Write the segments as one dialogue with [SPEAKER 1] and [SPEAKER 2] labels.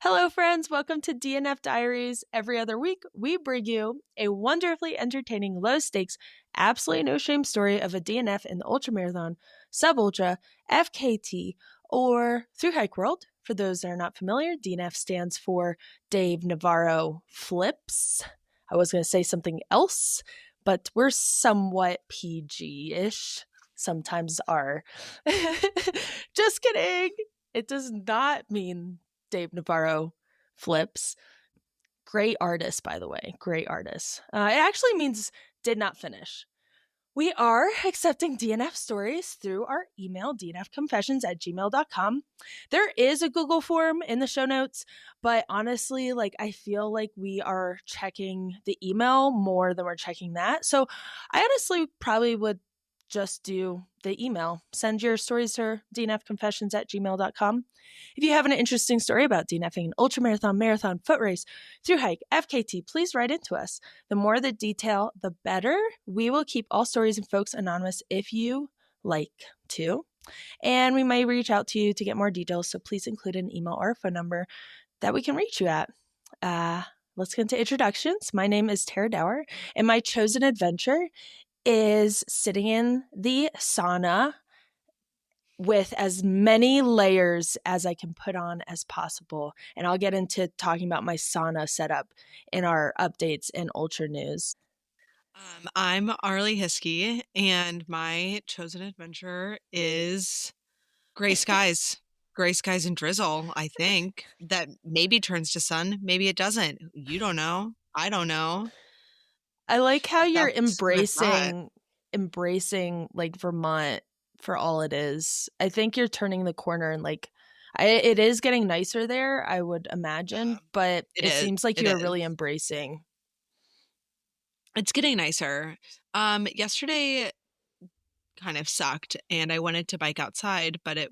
[SPEAKER 1] Hello, friends. Welcome to DNF Diaries. Every other week, we bring you a wonderfully entertaining, low stakes, absolutely no shame story of a DNF in the ultramarathon, sub ultra, FKT, or through hike world. For those that are not familiar, DNF stands for Dave Navarro Flips. I was going to say something else, but we're somewhat PG ish. Sometimes are. Just kidding. It does not mean Dave Navarro Flips. Great artist, by the way. Great artist. It actually means did not finish. We are accepting DNF stories through our email, dnfconfessions@gmail.com. There is a Google form in the show notes, but honestly, I feel like we are checking the email more than we're checking that. So I honestly probably would just do the email. Send your stories to dnfconfessions@gmail.com. If you have an interesting story about DNFing an ultramarathon, marathon, foot race, through hike, FKT, please write into us. The more the detail, the better. We will keep all stories and folks anonymous if you like to. And we may reach out to you to get more details, so please include an email or a phone number that we can reach you at. Let's get into introductions. My name is Tara Dower, and my chosen adventure is sitting in the sauna with as many layers as I can put on as possible. And I'll get into talking about my sauna setup in our updates and ultra news.
[SPEAKER 2] I'm Arlee Hiskey, and my chosen adventure is gray skies. Gray skies and drizzle, I think. That maybe turns to sun, maybe it doesn't. You don't know. I don't know.
[SPEAKER 1] I like how you're
[SPEAKER 2] That's what I've got.
[SPEAKER 1] embracing Vermont for all it is. I think you're turning the corner and it is getting nicer there, I would imagine,
[SPEAKER 2] Yeah,
[SPEAKER 1] but
[SPEAKER 2] it
[SPEAKER 1] it
[SPEAKER 2] is.
[SPEAKER 1] seems like
[SPEAKER 2] It
[SPEAKER 1] you are really
[SPEAKER 2] is.
[SPEAKER 1] embracing.
[SPEAKER 2] It's getting nicer. Yesterday kind of sucked, and I wanted to bike outside, but it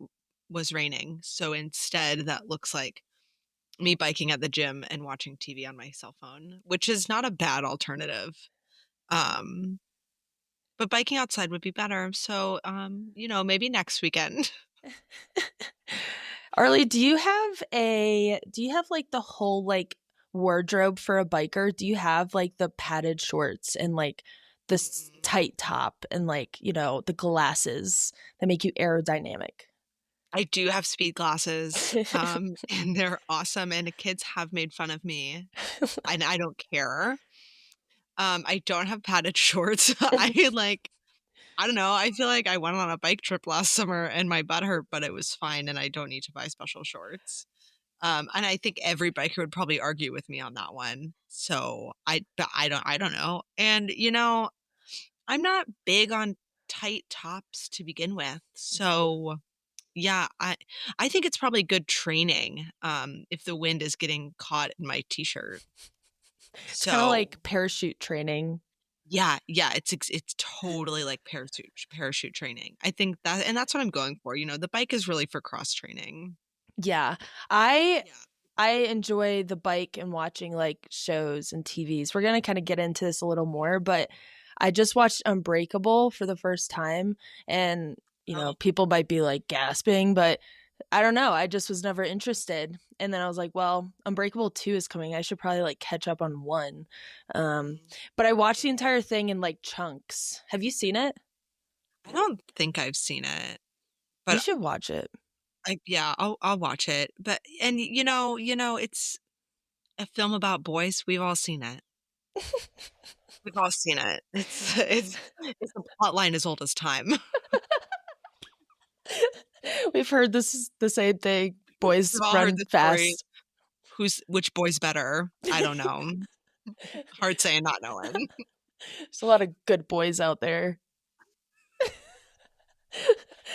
[SPEAKER 2] was raining. So instead, that looks like me biking at the gym and watching TV on my cell phone, which is not a bad alternative. Um, but biking outside would be better. So, maybe next weekend.
[SPEAKER 1] Arlie, do you have the whole wardrobe for a biker? Do you have the padded shorts and this
[SPEAKER 2] Mm-mm.
[SPEAKER 1] tight top and the glasses that make you aerodynamic?
[SPEAKER 2] I do have speed glasses, and they're awesome. And the kids have made fun of me, and I don't care. I don't have padded shorts. I don't know. I feel like I went on a bike trip last summer and my butt hurt, but it was fine, and I don't need to buy special shorts. And I think every biker would probably argue with me on that one. So but I don't know. And I'm not big on tight tops to begin with. So yeah, I think it's probably good training, if the wind is getting caught in my t-shirt.
[SPEAKER 1] It's kind of
[SPEAKER 2] So
[SPEAKER 1] like parachute training.
[SPEAKER 2] yeah, it's totally like parachute training. I think that's what I'm going for. The bike is really for cross training.
[SPEAKER 1] Yeah. I
[SPEAKER 2] Yeah.
[SPEAKER 1] I enjoy the bike and watching shows and TVs. We're going to kind of get into this a little more, but I just watched Unbreakable for the first time and
[SPEAKER 2] Oh,
[SPEAKER 1] people might be gasping, but I don't know. I just was never interested. And then I was like, well, Unbreakable 2 is coming. I should probably catch up on 1. Um,
[SPEAKER 2] mm,
[SPEAKER 1] but I watched the
[SPEAKER 2] good one.
[SPEAKER 1] entire thing in chunks. Have you seen it?
[SPEAKER 2] I don't think I've seen it,
[SPEAKER 1] You
[SPEAKER 2] but
[SPEAKER 1] should watch it.
[SPEAKER 2] yeah, I'll watch it. But and it's a film about boys. We've all seen it. We've all seen it. It's a plot line as old as time.
[SPEAKER 1] We've heard this the same thing. Boys
[SPEAKER 2] We've all heard
[SPEAKER 1] run
[SPEAKER 2] the story.
[SPEAKER 1] fast.
[SPEAKER 2] Which boy's better? I don't know. Hard saying not knowing.
[SPEAKER 1] There's a lot of good boys out there.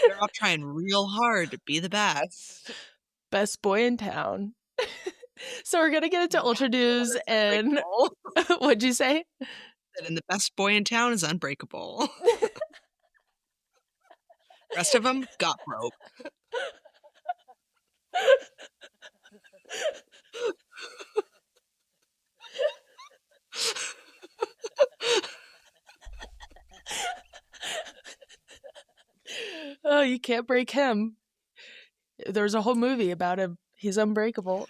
[SPEAKER 2] They're all trying real hard to be the best.
[SPEAKER 1] Best boy in town. So we're gonna get into ultra
[SPEAKER 2] That
[SPEAKER 1] news
[SPEAKER 2] is
[SPEAKER 1] and
[SPEAKER 2] unbreakable.
[SPEAKER 1] what'd you say?
[SPEAKER 2] And the best boy in town is unbreakable. Rest of them got broke.
[SPEAKER 1] Oh, you can't break him. There's a whole movie about him. He's unbreakable.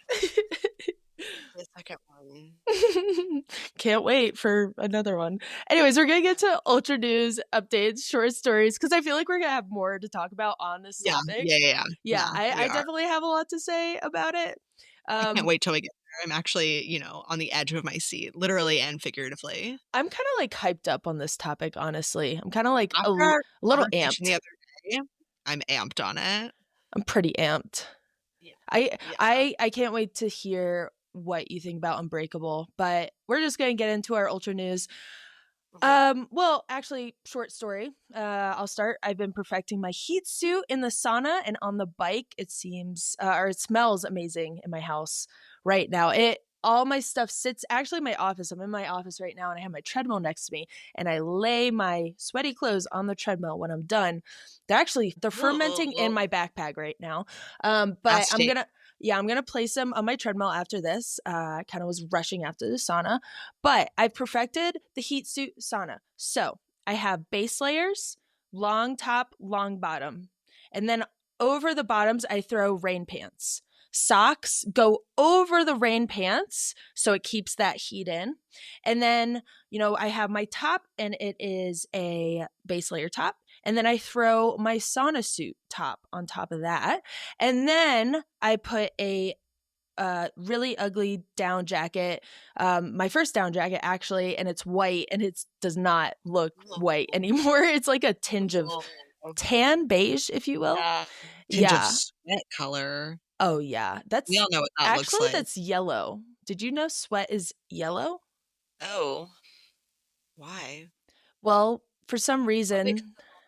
[SPEAKER 2] second one.
[SPEAKER 1] Can't wait for another one. Anyways, we're going to get to Ultra News, updates, short stories, because I feel like we're going to have more to talk about on this
[SPEAKER 2] Yeah,
[SPEAKER 1] topic.
[SPEAKER 2] yeah, we
[SPEAKER 1] I
[SPEAKER 2] are.
[SPEAKER 1] definitely have a lot to say about it.
[SPEAKER 2] I can't wait till we get there. I'm actually, on the edge of my seat, literally and figuratively.
[SPEAKER 1] I'm kind of like hyped up on this topic, honestly. I'm kind of like
[SPEAKER 2] After our
[SPEAKER 1] a little
[SPEAKER 2] conversation the
[SPEAKER 1] amped.
[SPEAKER 2] other day, I'm amped on it.
[SPEAKER 1] I'm pretty amped.
[SPEAKER 2] Yeah.
[SPEAKER 1] I
[SPEAKER 2] Yeah.
[SPEAKER 1] I can't wait to hear what you think about Unbreakable, but we're just going to get into our Ultra News. Well, actually, short story. I'll start. I've been perfecting my heat suit in the sauna and on the bike. It seems, or it smells amazing in my house right now. All my stuff sits actually in my office. I'm in my office right now and I have my treadmill next to me and I lay my sweaty clothes on the treadmill when I'm done. They're fermenting in my backpack right now. But I'm gonna place them on my treadmill after this. I kind of was rushing after the sauna, but I perfected the heat suit sauna. So I have base layers, long top, long bottom, and then over the bottoms I throw rain pants. Socks go over the rain pants so it keeps that heat in. And then, I have my top and it is a base layer top. And then I throw my sauna suit top on top of that. And then I put a really ugly down jacket, my first down jacket actually, and it's white and it does not look white anymore. It's like a tinge of tan beige, if you will.
[SPEAKER 2] Yeah. Tinge of
[SPEAKER 1] Yeah.
[SPEAKER 2] sweat color.
[SPEAKER 1] Oh yeah.
[SPEAKER 2] We all know what that looks like.
[SPEAKER 1] That's yellow. Did you know sweat is yellow?
[SPEAKER 2] Oh. Why?
[SPEAKER 1] Well, for some reason.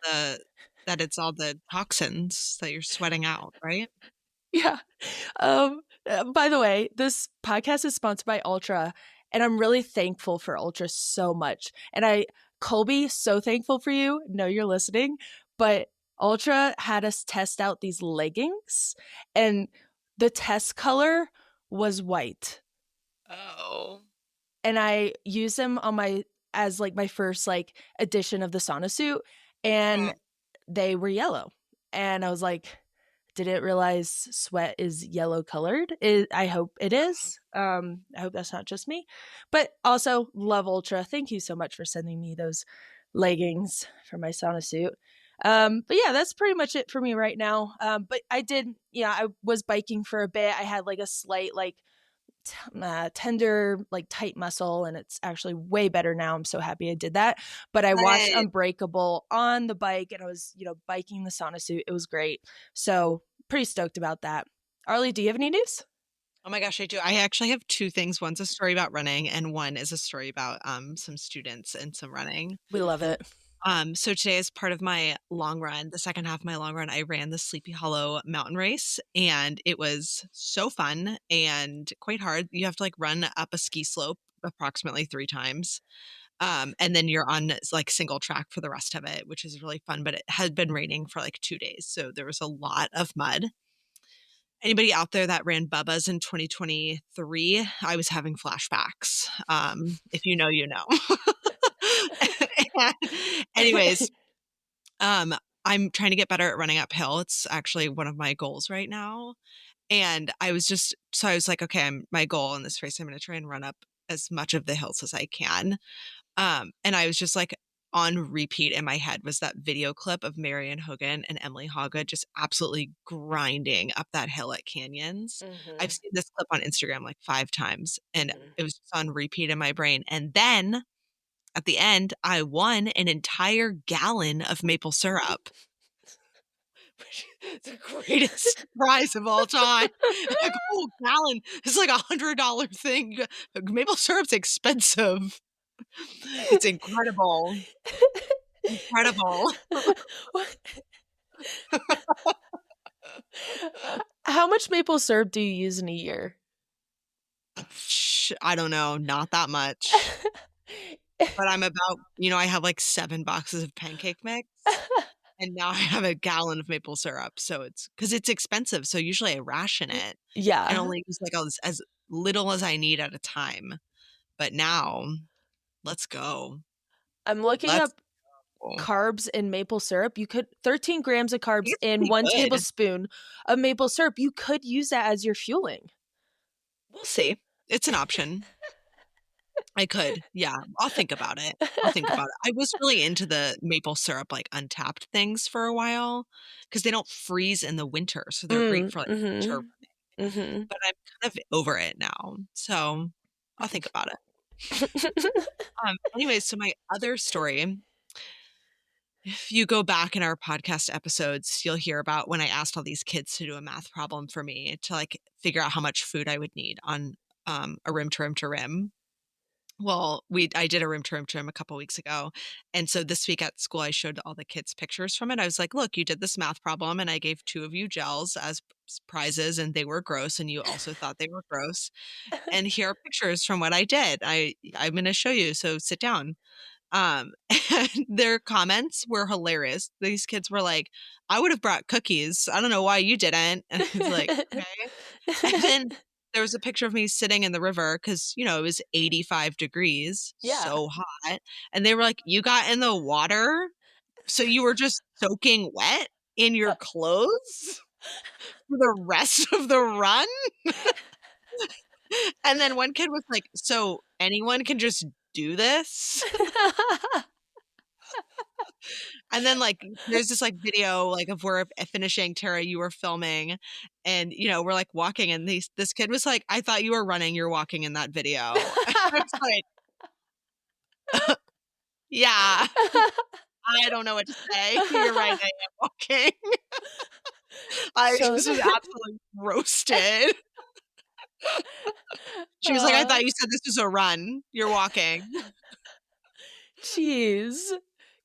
[SPEAKER 2] That it's all the toxins that you're sweating out, right?
[SPEAKER 1] Yeah. By the way, this podcast is sponsored by Ultra, and I'm really thankful for Ultra so much. And Colby, so thankful for you. Know you're listening, but Ultra had us test out these leggings, and the test color was white.
[SPEAKER 2] Oh.
[SPEAKER 1] And I used them as like my first like edition of the sauna suit, and they were yellow. And I was like, didn't realize sweat is yellow colored. I hope it is. I hope that's not just me. But also love Ultra. Thank you so much for sending me those leggings for my sauna suit. But yeah, that's pretty much it for me right now. But I was biking for a bit. I had like a slight like tender, like tight muscle, and it's actually way better now. I'm so happy I did that. But I watched Unbreakable on the bike, and I was, biking the sauna suit. It was great. So pretty stoked about that. Arlee, do you have any news?
[SPEAKER 2] Oh my gosh, I do. I actually have two things. One's a story about running, and one is a story about some students and some running.
[SPEAKER 1] We love it.
[SPEAKER 2] So today, as part of my long run, the second half of my long run, I ran the Sleepy Hollow mountain race, and it was so fun and quite hard. You have to like run up a ski slope approximately 3 times. And then you're on like single track for the rest of it, which is really fun, but it had been raining for like 2 days. So there was a lot of mud. Anybody out there that ran Bubba's in 2023, I was having flashbacks. If you know, you know. Anyways, I'm trying to get better at running uphill. It's actually one of my goals right now. And I was like, okay, my goal in this race, I'm going to try and run up as much of the hills as I can. And I was just like on repeat in my head was that video clip of Marion Hogan and Emily Haga just absolutely grinding up that hill at Canyons.
[SPEAKER 1] Mm-hmm.
[SPEAKER 2] I've seen this clip on Instagram like 5 times, and it was just on repeat in my brain. And then at the end, I won an entire gallon of maple syrup. The greatest prize of all time. Like, oh, gallon. It's like $100 thing. Maple syrup's expensive. It's incredible. Incredible.
[SPEAKER 1] How much maple syrup do you use in a year?
[SPEAKER 2] I don't know. Not that much. But I'm about, I have like 7 boxes of pancake mix. And now I have a gallon of maple syrup. So it's because it's expensive. So usually I ration it.
[SPEAKER 1] Yeah.
[SPEAKER 2] And only use like as little as I need at a time. But now, let's go.
[SPEAKER 1] I'm looking up carbs in maple syrup. 13 grams of carbs in 1 tablespoon of maple syrup. You could use that as your fueling.
[SPEAKER 2] We'll see. It's an option. I could. Yeah, I'll think about it. I'll think about it. I was really into the maple syrup, like, Untapped things for a while because they don't freeze in the winter, so they're great for, like, winter
[SPEAKER 1] Mhm.
[SPEAKER 2] running,
[SPEAKER 1] Mhm.
[SPEAKER 2] but I'm kind of over it now, so I'll think about it. Anyways, so my other story, if you go back in our podcast episodes, you'll hear about when I asked all these kids to do a math problem for me to, like, figure out how much food I would need on, a rim to rim to rim. Well, I did a room to room trim a couple weeks ago, and so this week at school, I showed all the kids pictures from it. I was like, "Look, you did this math problem, and I gave 2 of you gels as prizes, and they were gross, and you also thought they were gross. And here are pictures from what I did. I'm gonna show you, so sit down." And their comments were hilarious. These kids were like, "I would have brought cookies. I don't know why you didn't." And I was like, "Okay." And then there was a picture of me sitting in the river because, it was 85 degrees,
[SPEAKER 1] Yeah.
[SPEAKER 2] so hot. And they were like, "You got in the water? So you were just soaking wet in your clothes for the rest of the run?" And then one kid was like, "So anyone can just do this?" And then, like, there's this, like, video, like, of where finishing, Tara, you were filming, and, we're, like, walking, and this kid was like, "I thought you were running, you're walking in that video." I was like, "Yeah, I don't know what to say. You're right, I am walking." I
[SPEAKER 1] So
[SPEAKER 2] just was absolutely roasted. She was like, "I
[SPEAKER 1] Aw,
[SPEAKER 2] thought you said this was a run. You're walking."
[SPEAKER 1] jeez.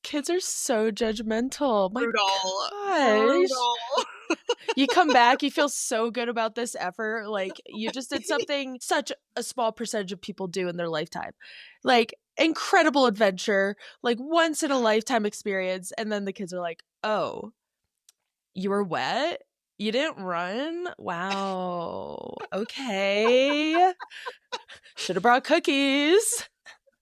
[SPEAKER 1] Kids are so judgmental. My
[SPEAKER 2] Brutal,
[SPEAKER 1] gosh.
[SPEAKER 2] brutal.
[SPEAKER 1] You come back, you feel so good about this effort, like, you just did something such a small percentage of people do in their lifetime. Like, incredible adventure, like, once in a lifetime experience, and then the kids are like, "Oh, you were wet? You didn't run? Wow, okay. Should've brought cookies."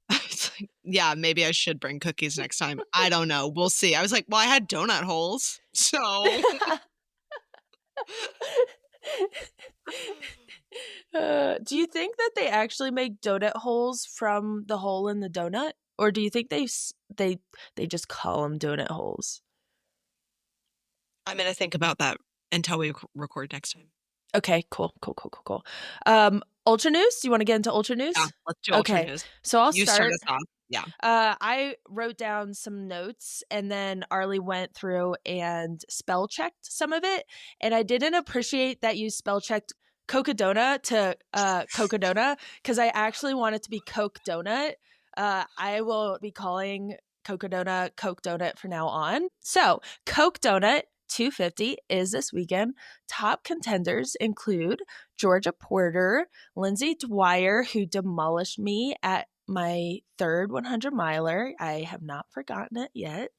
[SPEAKER 2] It's like, yeah, maybe I should bring cookies next time. I don't know. We'll see. I was like, "Well, I had donut holes, so."
[SPEAKER 1] Do you think that they actually make donut holes from the hole in the donut? Or do you think they just call them donut holes?
[SPEAKER 2] I'm gonna think about that until we record next time.
[SPEAKER 1] Okay, cool, cool, cool, cool, cool. Ultra news? Do you wanna get into ultra
[SPEAKER 2] Yeah,
[SPEAKER 1] news?
[SPEAKER 2] let's do ultra
[SPEAKER 1] Okay,
[SPEAKER 2] news.
[SPEAKER 1] so I'll
[SPEAKER 2] You start
[SPEAKER 1] start.
[SPEAKER 2] us off. Yeah.
[SPEAKER 1] I wrote down some notes and then Arlie went through and spell checked some of it. And I didn't appreciate that you spell checked Cocadona to Cocadona because I actually want it to be Coke Donut. I will be calling Cocadona Coke Donut from now on. So, Coke Donut 250 is this weekend. Top contenders include Georgia Porter, Lindsay Dwyer, who demolished me at my third 100 miler. I have not forgotten it yet.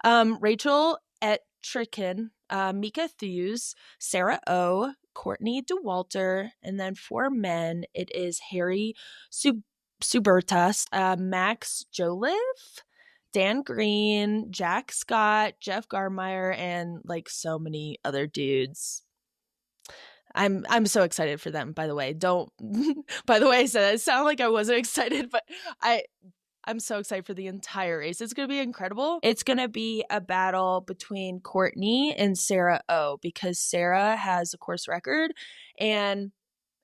[SPEAKER 1] Rachel Etrikin, Mika Thews, Sarah O, Courtney DeWalter, and then for men, it is Harry Subertas, Max Joliffe, Dan Green, Jack Scott, Jeff Garmeyer, and like so many other dudes. I'm so excited for them, by the way. Don't by the way, I said it sounded like I wasn't excited, but I'm so excited for the entire race. It's going to be incredible. It's going to be a battle between Courtney and Sarah O because Sarah has a course record and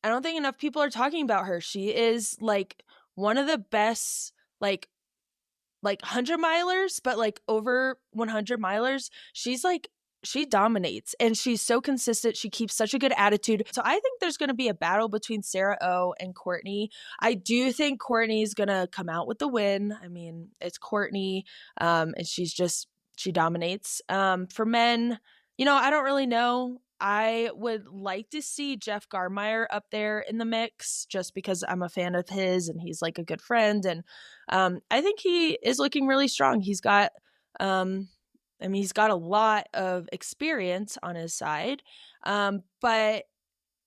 [SPEAKER 1] I don't think enough people are talking about her. She is like one of the best like 100 milers, but like over 100 milers. She dominates and she's so consistent. She keeps such a good attitude. So I think there's going to be a battle between Sarah O and Courtney. I do think Courtney's going to come out with the win. I mean, it's Courtney, and she dominates. For men, I don't really know. I would like to see Jeff Garmeyer up there in the mix just because I'm a fan of his and he's like a good friend. And I think he is looking really strong. He's got a lot of experience on his side. But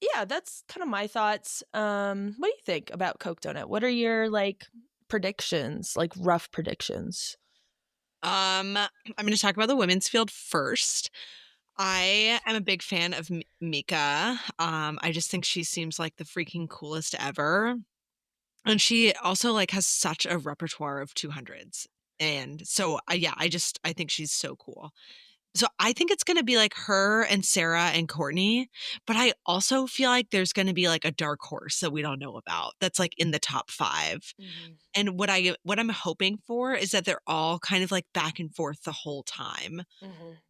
[SPEAKER 1] yeah, that's kind of my thoughts. What do you think about Coke Donut? What are your like predictions, like rough predictions?
[SPEAKER 2] I'm gonna talk about the women's field first. I am a big fan of Mika. I just think she seems like the freaking coolest ever. And she also, like, has such a repertoire of 200s. And so, yeah, I think she's so cool. So I think it's gonna be, like, her and Sarah and Courtney, but I also feel like there's gonna be, like, a dark horse that we don't know about that's, like, in the top 5.
[SPEAKER 1] Mhm.
[SPEAKER 2] And what I'm hoping for is that they're all kind of, like, back and forth the whole time.
[SPEAKER 1] Mhm.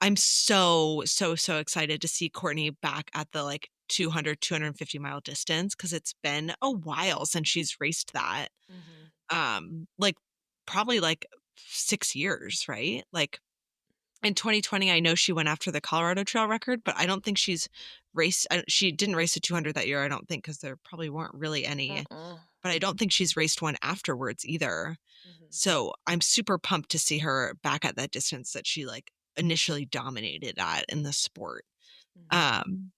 [SPEAKER 2] I'm so, so, so excited to see Courtney back at the, like, 250 mile distance because it's been a while since she's raced that.
[SPEAKER 1] Mhm.
[SPEAKER 2] Like, probably, like, 6 years, right? Like, in 2020, I know she went after the Colorado Trail record, but I don't think she didn't race a 200 that year, I don't think, because there probably weren't really any,
[SPEAKER 1] Mm-mm.
[SPEAKER 2] but I don't think she's raced one afterwards either.
[SPEAKER 1] Mhm.
[SPEAKER 2] So, I'm super pumped to see her back at that distance that she, like, initially dominated at in the sport.
[SPEAKER 1] Mhm.
[SPEAKER 2] Um,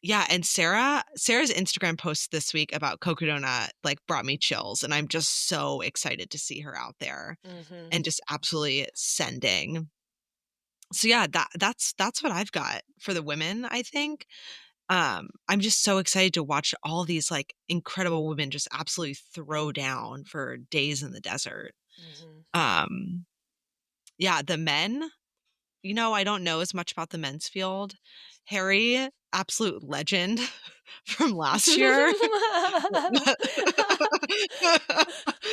[SPEAKER 2] yeah, and Sarah's Instagram post this week about Cocodona, like, brought me chills, and I'm just so excited to see her out there
[SPEAKER 1] Mhm.
[SPEAKER 2] and just absolutely sending. So, yeah, that's what I've got for the women, I think. I'm just so excited to watch all these, like, incredible women just absolutely throw down for days in the desert.
[SPEAKER 1] Mhm.
[SPEAKER 2] Um, yeah, the men, I don't know as much about the men's field. Harry, absolute legend from last year.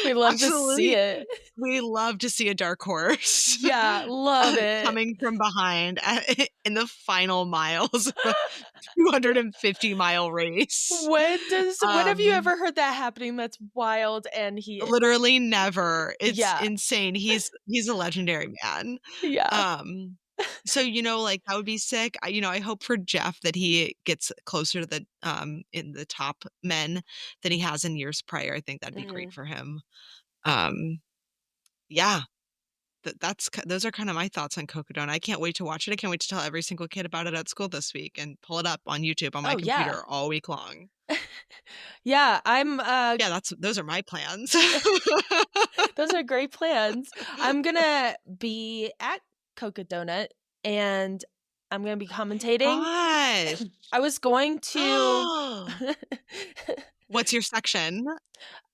[SPEAKER 1] We love to see
[SPEAKER 2] Absolutely,
[SPEAKER 1] it.
[SPEAKER 2] we love to see a dark horse
[SPEAKER 1] Yeah, love it.
[SPEAKER 2] coming from behind in the final miles of a 250-mile race.
[SPEAKER 1] When have you
[SPEAKER 2] Um,
[SPEAKER 1] ever heard that happening? That's wild, and he
[SPEAKER 2] Literally never. It's
[SPEAKER 1] yeah,
[SPEAKER 2] insane. He's a legendary man.
[SPEAKER 1] yeah.
[SPEAKER 2] Um, so, like, that would be sick. I hope for Jeff that he gets closer to the, in the top men than he has in years prior. I think that'd be great
[SPEAKER 1] Mhm.
[SPEAKER 2] for him. Um, yeah, those are kind of my thoughts on Cocodona. I can't wait to watch it. I can't wait to tell every single kid about it at school this week and pull it up on YouTube on my
[SPEAKER 1] Oh, yeah.
[SPEAKER 2] computer all week long.
[SPEAKER 1] Yeah,
[SPEAKER 2] Yeah, those are my plans.
[SPEAKER 1] those are great plans. I'm gonna be at Coca Donut, and I'm gonna be
[SPEAKER 2] Oh my
[SPEAKER 1] commentating.
[SPEAKER 2] gosh.
[SPEAKER 1] I was going to
[SPEAKER 2] What's your section?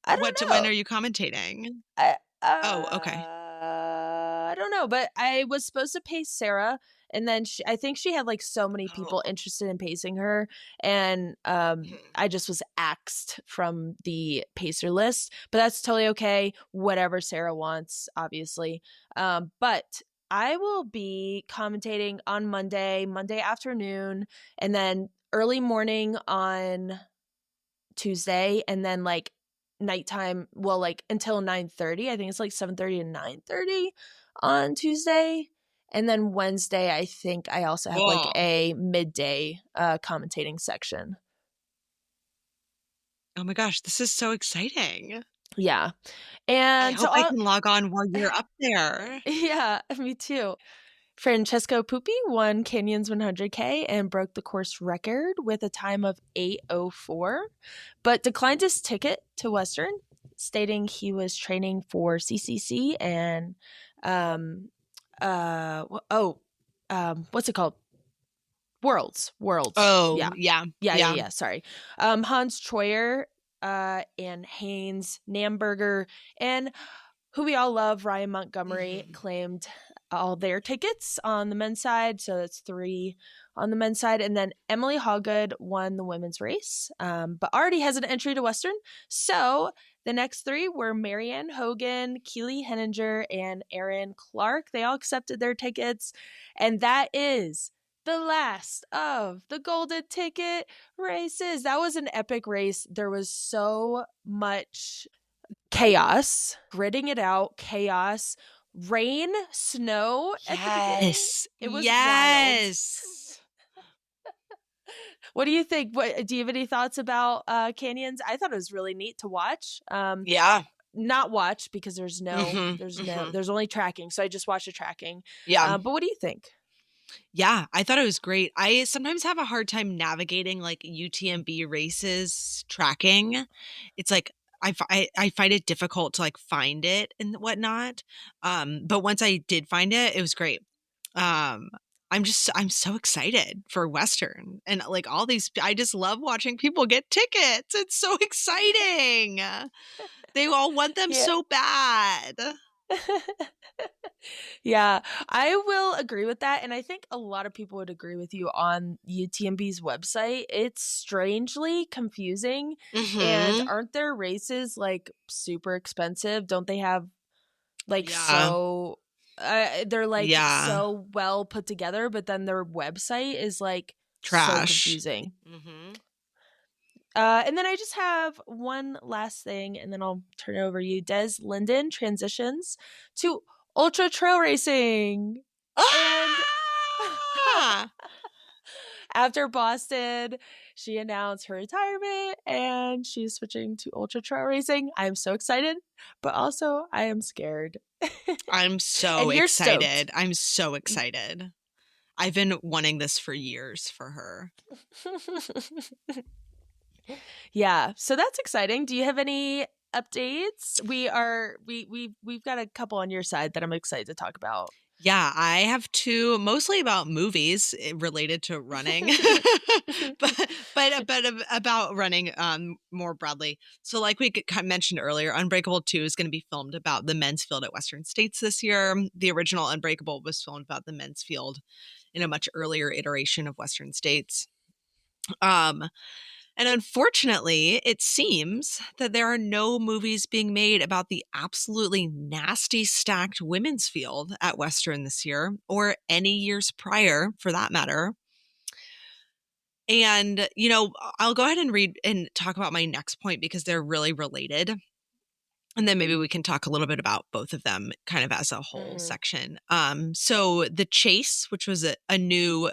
[SPEAKER 1] I don't
[SPEAKER 2] When
[SPEAKER 1] know.
[SPEAKER 2] are you commentating?
[SPEAKER 1] I
[SPEAKER 2] Oh, okay.
[SPEAKER 1] I don't know, but I was supposed to pace Sarah, and then I think she had, like, so many people
[SPEAKER 2] Oh.
[SPEAKER 1] interested in pacing her, and,
[SPEAKER 2] Mhm.
[SPEAKER 1] I just was axed from the pacer list, but that's totally okay, whatever Sarah wants, obviously. But I will be commentating on Monday afternoon, and then early morning on Tuesday, and then, like, nighttime, well, like, until 9:30. I think it's, like, 7:30 to 9:30 on Tuesday, and then Wednesday, I think I also have, like,
[SPEAKER 2] Cool.
[SPEAKER 1] a midday, commentating section.
[SPEAKER 2] Oh my gosh, this is so exciting.
[SPEAKER 1] Yeah,
[SPEAKER 2] I
[SPEAKER 1] and so
[SPEAKER 2] hope I
[SPEAKER 1] I'll
[SPEAKER 2] can log on while you're up there.
[SPEAKER 1] yeah, me too. Francesco Pupi won Canyons 100K and broke the course record with a time of 8:04, but declined his ticket to Western, stating he was training for CCC and um what's it called? Worlds.
[SPEAKER 2] Oh,
[SPEAKER 1] Yeah.
[SPEAKER 2] yeah,
[SPEAKER 1] Yeah, yeah,
[SPEAKER 2] yeah.
[SPEAKER 1] yeah, sorry. Hans Troyer and Haynes Namberger and who we all love, Ryan Montgomery,
[SPEAKER 2] Mhm.
[SPEAKER 1] claimed all their tickets on the men's side. So that's 3 on the men's side. And then Emily Hawgood won the women's race, but already has an entry to Western. So the next 3 were Marianne Hogan, Keely Henninger, and Erin Clark. They all accepted their tickets. And that is the last of the golden ticket races. That was an epic race. There was so much chaos, gritting it out, chaos, rain, snow at the beginning.
[SPEAKER 2] Yes.
[SPEAKER 1] It was wild.
[SPEAKER 2] Yes.
[SPEAKER 1] What do you think? What do you have any thoughts about canyons? I thought it was really neat to watch.
[SPEAKER 2] Yeah.
[SPEAKER 1] Not watch because
[SPEAKER 2] Mhm, mhm.
[SPEAKER 1] there's only tracking, so I just watched the tracking.
[SPEAKER 2] Yeah.
[SPEAKER 1] But what do you think?
[SPEAKER 2] Yeah, I thought it was great. I sometimes have a hard time navigating, like, UTMB races tracking. It's like I find it difficult to, like, find it and whatnot. But once I did find it, it was great. Um, I'm so excited for Western and like all these. I just love watching people get tickets. It's so exciting. They all want them
[SPEAKER 1] Yeah.
[SPEAKER 2] so bad.
[SPEAKER 1] Yeah, I will agree with that. And I think a lot of people would agree with you on UTMB's website. It's strangely confusing. And
[SPEAKER 2] Hmm.
[SPEAKER 1] aren't their races like super expensive? Don't they have like
[SPEAKER 2] Yeah.
[SPEAKER 1] they're like
[SPEAKER 2] Yeah.
[SPEAKER 1] so well put together, but then their website is like so
[SPEAKER 2] Trash.
[SPEAKER 1] confusing.
[SPEAKER 2] Hmm.
[SPEAKER 1] And then I just have one last thing, and then I'll turn it over to you. Des Linden transitions to ultra trail racing. And
[SPEAKER 2] Ah!
[SPEAKER 1] after Boston, she announced her retirement and she's switching to ultra trail racing. I am so excited, but also I am scared.
[SPEAKER 2] I'm so
[SPEAKER 1] And you're stoked.
[SPEAKER 2] excited. I'm so excited. I've been wanting this for years for her.
[SPEAKER 1] Yeah, so that's exciting. Do you have any updates? We've got a couple on your side that I'm excited to talk about.
[SPEAKER 2] Yeah, I have two, mostly about movies related to running, but about running more broadly. So, like we mentioned earlier, Unbreakable 2 is going to be filmed about the men's field at Western States this year. The original Unbreakable was filmed about the men's field in a much earlier iteration of Western States. Um, and unfortunately, it seems that there are no movies being made about the absolutely nasty stacked women's field at Western this year, or any years prior for that matter. And, I'll go ahead and read and talk about my next point because they're really related. And then maybe we can talk a little bit about both of them kind of as a whole
[SPEAKER 1] Mhm.
[SPEAKER 2] section. So The Chase, which was a new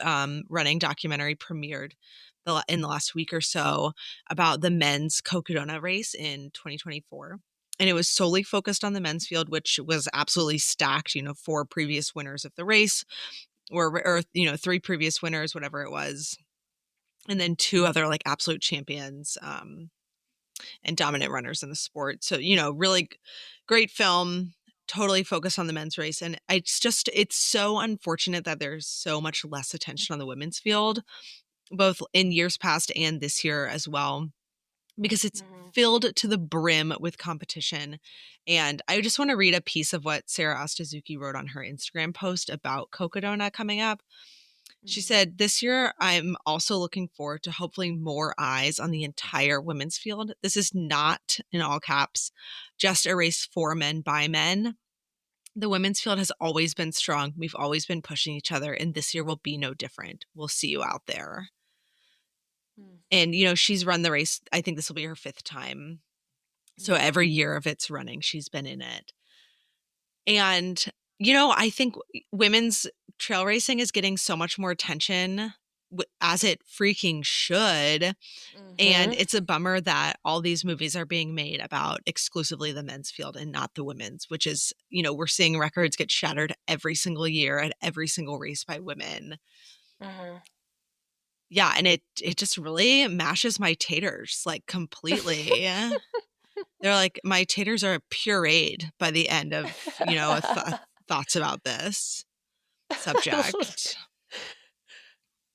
[SPEAKER 2] running documentary, premiered in the last week or so about the men's Cocodona race in 2024. And it was solely focused on the men's field, which was absolutely stacked. 4 previous winners of the race, or three previous winners, whatever it was, and then 2 other like absolute champions. And dominant runners in the sport. So, really great film, totally focused on the men's race. And it's so unfortunate that there's so much less attention on the women's field, both in years past and this year as well, because it's
[SPEAKER 1] Mhm.
[SPEAKER 2] filled to the brim with competition. And I just want to read a piece of what Sarah Ostazuki wrote on her Instagram post about Cocodona coming up. She
[SPEAKER 1] Mhm.
[SPEAKER 2] said, "This year, I'm also looking forward to hopefully more eyes on the entire women's field. This is not, in all caps, just a race for men by men. The women's field has always been strong. We've always been pushing each other, and this year will be no different. We'll see you out there."
[SPEAKER 1] Mhm.
[SPEAKER 2] And, she's run the race. I think this will be her 5th time. So
[SPEAKER 1] Mhm.
[SPEAKER 2] every year of its running, she's been in it. And, I think women's trail racing is getting so much more attention, as it freaking should. And
[SPEAKER 1] Mhm.
[SPEAKER 2] it's a bummer that all these movies are being made about exclusively the men's field and not the women's, which is, we're seeing records get shattered every single year at every single race by women.
[SPEAKER 1] Mhm.
[SPEAKER 2] Yeah, and it just really mashes my taters like completely. They're like, my taters are pureed by the end of, thoughts about this subject.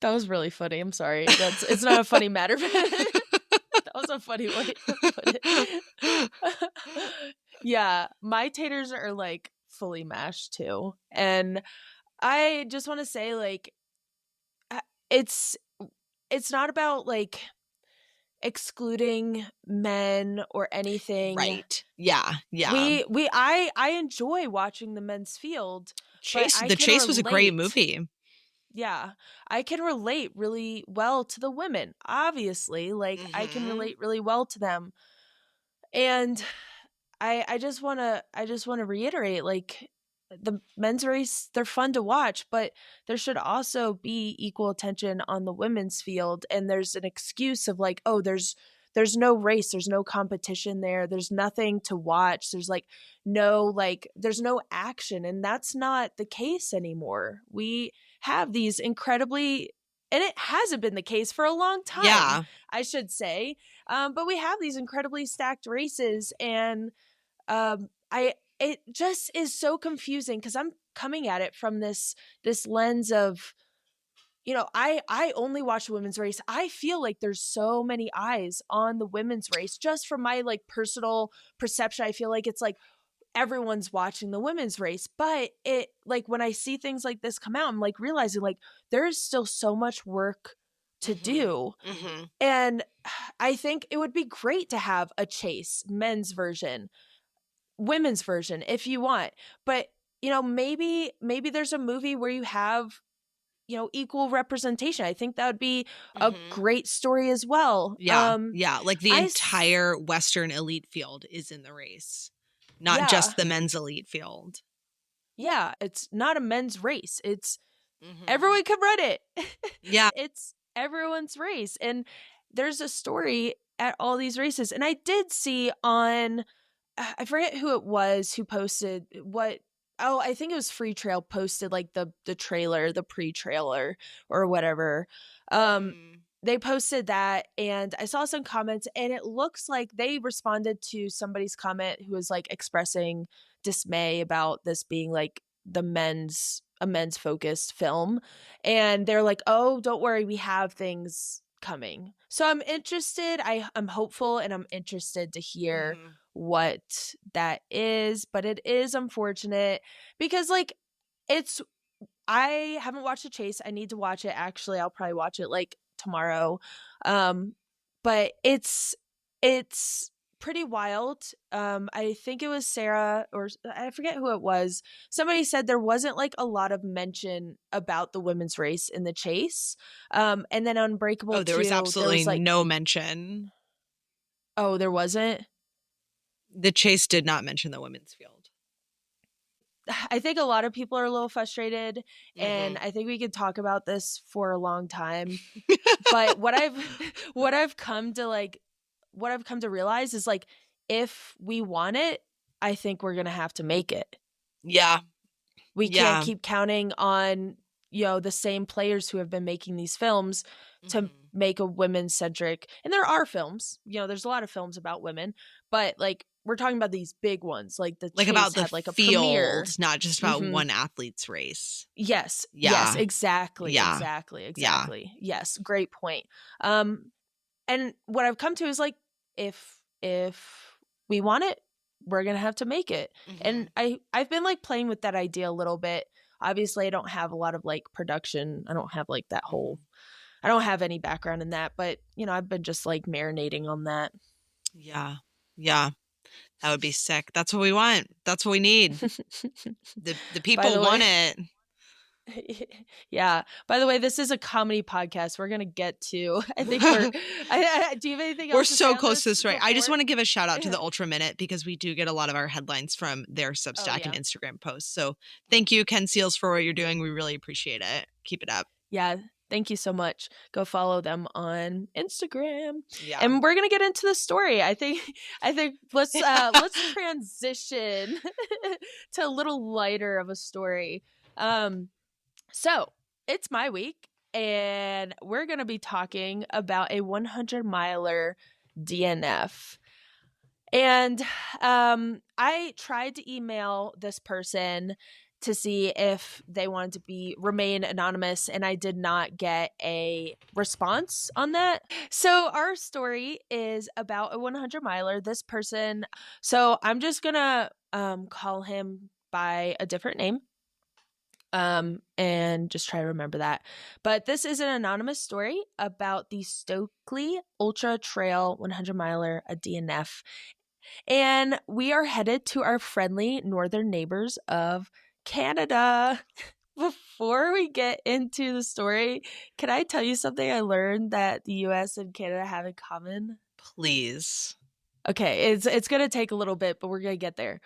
[SPEAKER 1] That was really funny. I'm sorry. It's not a funny matter, but that was a funny way to put it. Yeah, my taters are like fully mashed too. And I just want to say like uh, it's it's not about like excluding men or anything.
[SPEAKER 2] Right. Yeah, yeah.
[SPEAKER 1] I enjoy watching the men's field, but I
[SPEAKER 2] The
[SPEAKER 1] can
[SPEAKER 2] Chase was a great
[SPEAKER 1] relate.
[SPEAKER 2] movie.
[SPEAKER 1] Yeah, I can relate really well to the women. Obviously, like I can
[SPEAKER 2] Mhm.
[SPEAKER 1] relate really well to them. And I just want to reiterate like the men's race, they're fun to watch, but there should also be equal attention on the women's field. And there's an excuse of like, oh, there's no race, there's no competition there, there's nothing to watch, there's like there's no action, and that's not the case anymore. We have these incredibly, and it hasn't been the case for a long time,
[SPEAKER 2] Yeah.
[SPEAKER 1] I should say, but we have these incredibly stacked races. And I it just is so confusing because I'm coming at it from this lens of I only watch the women's race. I feel like there's so many eyes on the women's race just from my like personal perception. I feel like it's like everyone's watching the women's race, but it like when I see things like this come out, I'm like realizing like there's still so much work to do. And I think it would be great to have a chase men's version, women's version if you want. But maybe there's a movie where you have equal representation. I think that would be a great story as well.
[SPEAKER 2] Yeah. Like the
[SPEAKER 1] I
[SPEAKER 2] entire Western elite field is in the race, not just the men's elite field.
[SPEAKER 1] Yeah, it's not a men's race. It's everyone can run it.
[SPEAKER 2] Yeah.
[SPEAKER 1] It's everyone's race. And there's a story at all these races. And I did see on, I forget who it was who posted what. Oh, I think it was Free Trail posted like the trailer, the pre-trailer or whatever. They posted that and I saw some comments and it looks like they responded to somebody's comment who was like expressing dismay about this being like a men's focused film. And they're like, oh, don't worry, we have things coming. So I'm interested. I'm hopeful and I'm interested to hear what that is, but it is unfortunate because like I haven't watched The Chase. I need to watch it. Actually, I'll probably watch it like tomorrow. But it's pretty wild. I think it was Sarah or I forget who it was. Somebody said there wasn't like a lot of mention about the women's race in The Chase. And then Unbreakable.
[SPEAKER 2] Oh, there was absolutely no mention.
[SPEAKER 1] Oh, there wasn't?
[SPEAKER 2] The Chase did not mention the women's field.
[SPEAKER 1] I think a lot of people are a little frustrated and I think we could talk about this for a long time. But what I've come to realize is like if we want it, I think we're going to have to make it.
[SPEAKER 2] Yeah.
[SPEAKER 1] We can't keep counting on the same players who have been making these films to make a women centric. And there are films, there's a lot of films about women, but like we're talking about these big ones, like the
[SPEAKER 2] like
[SPEAKER 1] Chase
[SPEAKER 2] about the
[SPEAKER 1] had, like a
[SPEAKER 2] field,
[SPEAKER 1] premiere.
[SPEAKER 2] not just about one athlete's race.
[SPEAKER 1] Yes.
[SPEAKER 2] Yeah.
[SPEAKER 1] Yes, exactly.
[SPEAKER 2] Yeah.
[SPEAKER 1] Exactly.
[SPEAKER 2] Yeah.
[SPEAKER 1] Yes, great point. And what I've come to is like if we want it, we're going to have to make it. And I've been like playing with that idea a little bit. Obviously, I don't have a lot of like production. I don't have like that whole I don't have any background in that, but I've been just like marinating on that.
[SPEAKER 2] Yeah. Yeah. That would be sick. That's what we want. That's what we need. The people want it.
[SPEAKER 1] Yeah. By the way, this is a comedy podcast. We're gonna get to. I think we're. Do you have anything else?
[SPEAKER 2] We're so close to this, right?
[SPEAKER 1] before?
[SPEAKER 2] I just want to give a shout out to the Ultra Minute because we do get a lot of our headlines from their Substack and
[SPEAKER 1] yeah.
[SPEAKER 2] Instagram posts. So thank you, Ken Seals, for what you're doing. We really appreciate it. Keep it up.
[SPEAKER 1] Yeah. Thank you so much. Go follow them on Instagram.
[SPEAKER 2] Yeah.
[SPEAKER 1] And we're gonna get into the story. I think let's transition to a little lighter of a story. So it's my week, and we're gonna be talking about a 100-miler DNF. And I tried to email this person to see if they wanted to remain anonymous, and I did not get a response on that. So our story is about a 100-miler. This person, so I'm just gonna call him by a different name and just try to remember that. But this is an anonymous story about the Stokeley Ultra Trail 100-miler, a DNF. And we are headed to our friendly northern neighbors of Canada. Before we get into the story, can I tell you something I learned that the US and Canada have in common?
[SPEAKER 2] Please.
[SPEAKER 1] Okay, it's going to take a little bit, but we're going to get there.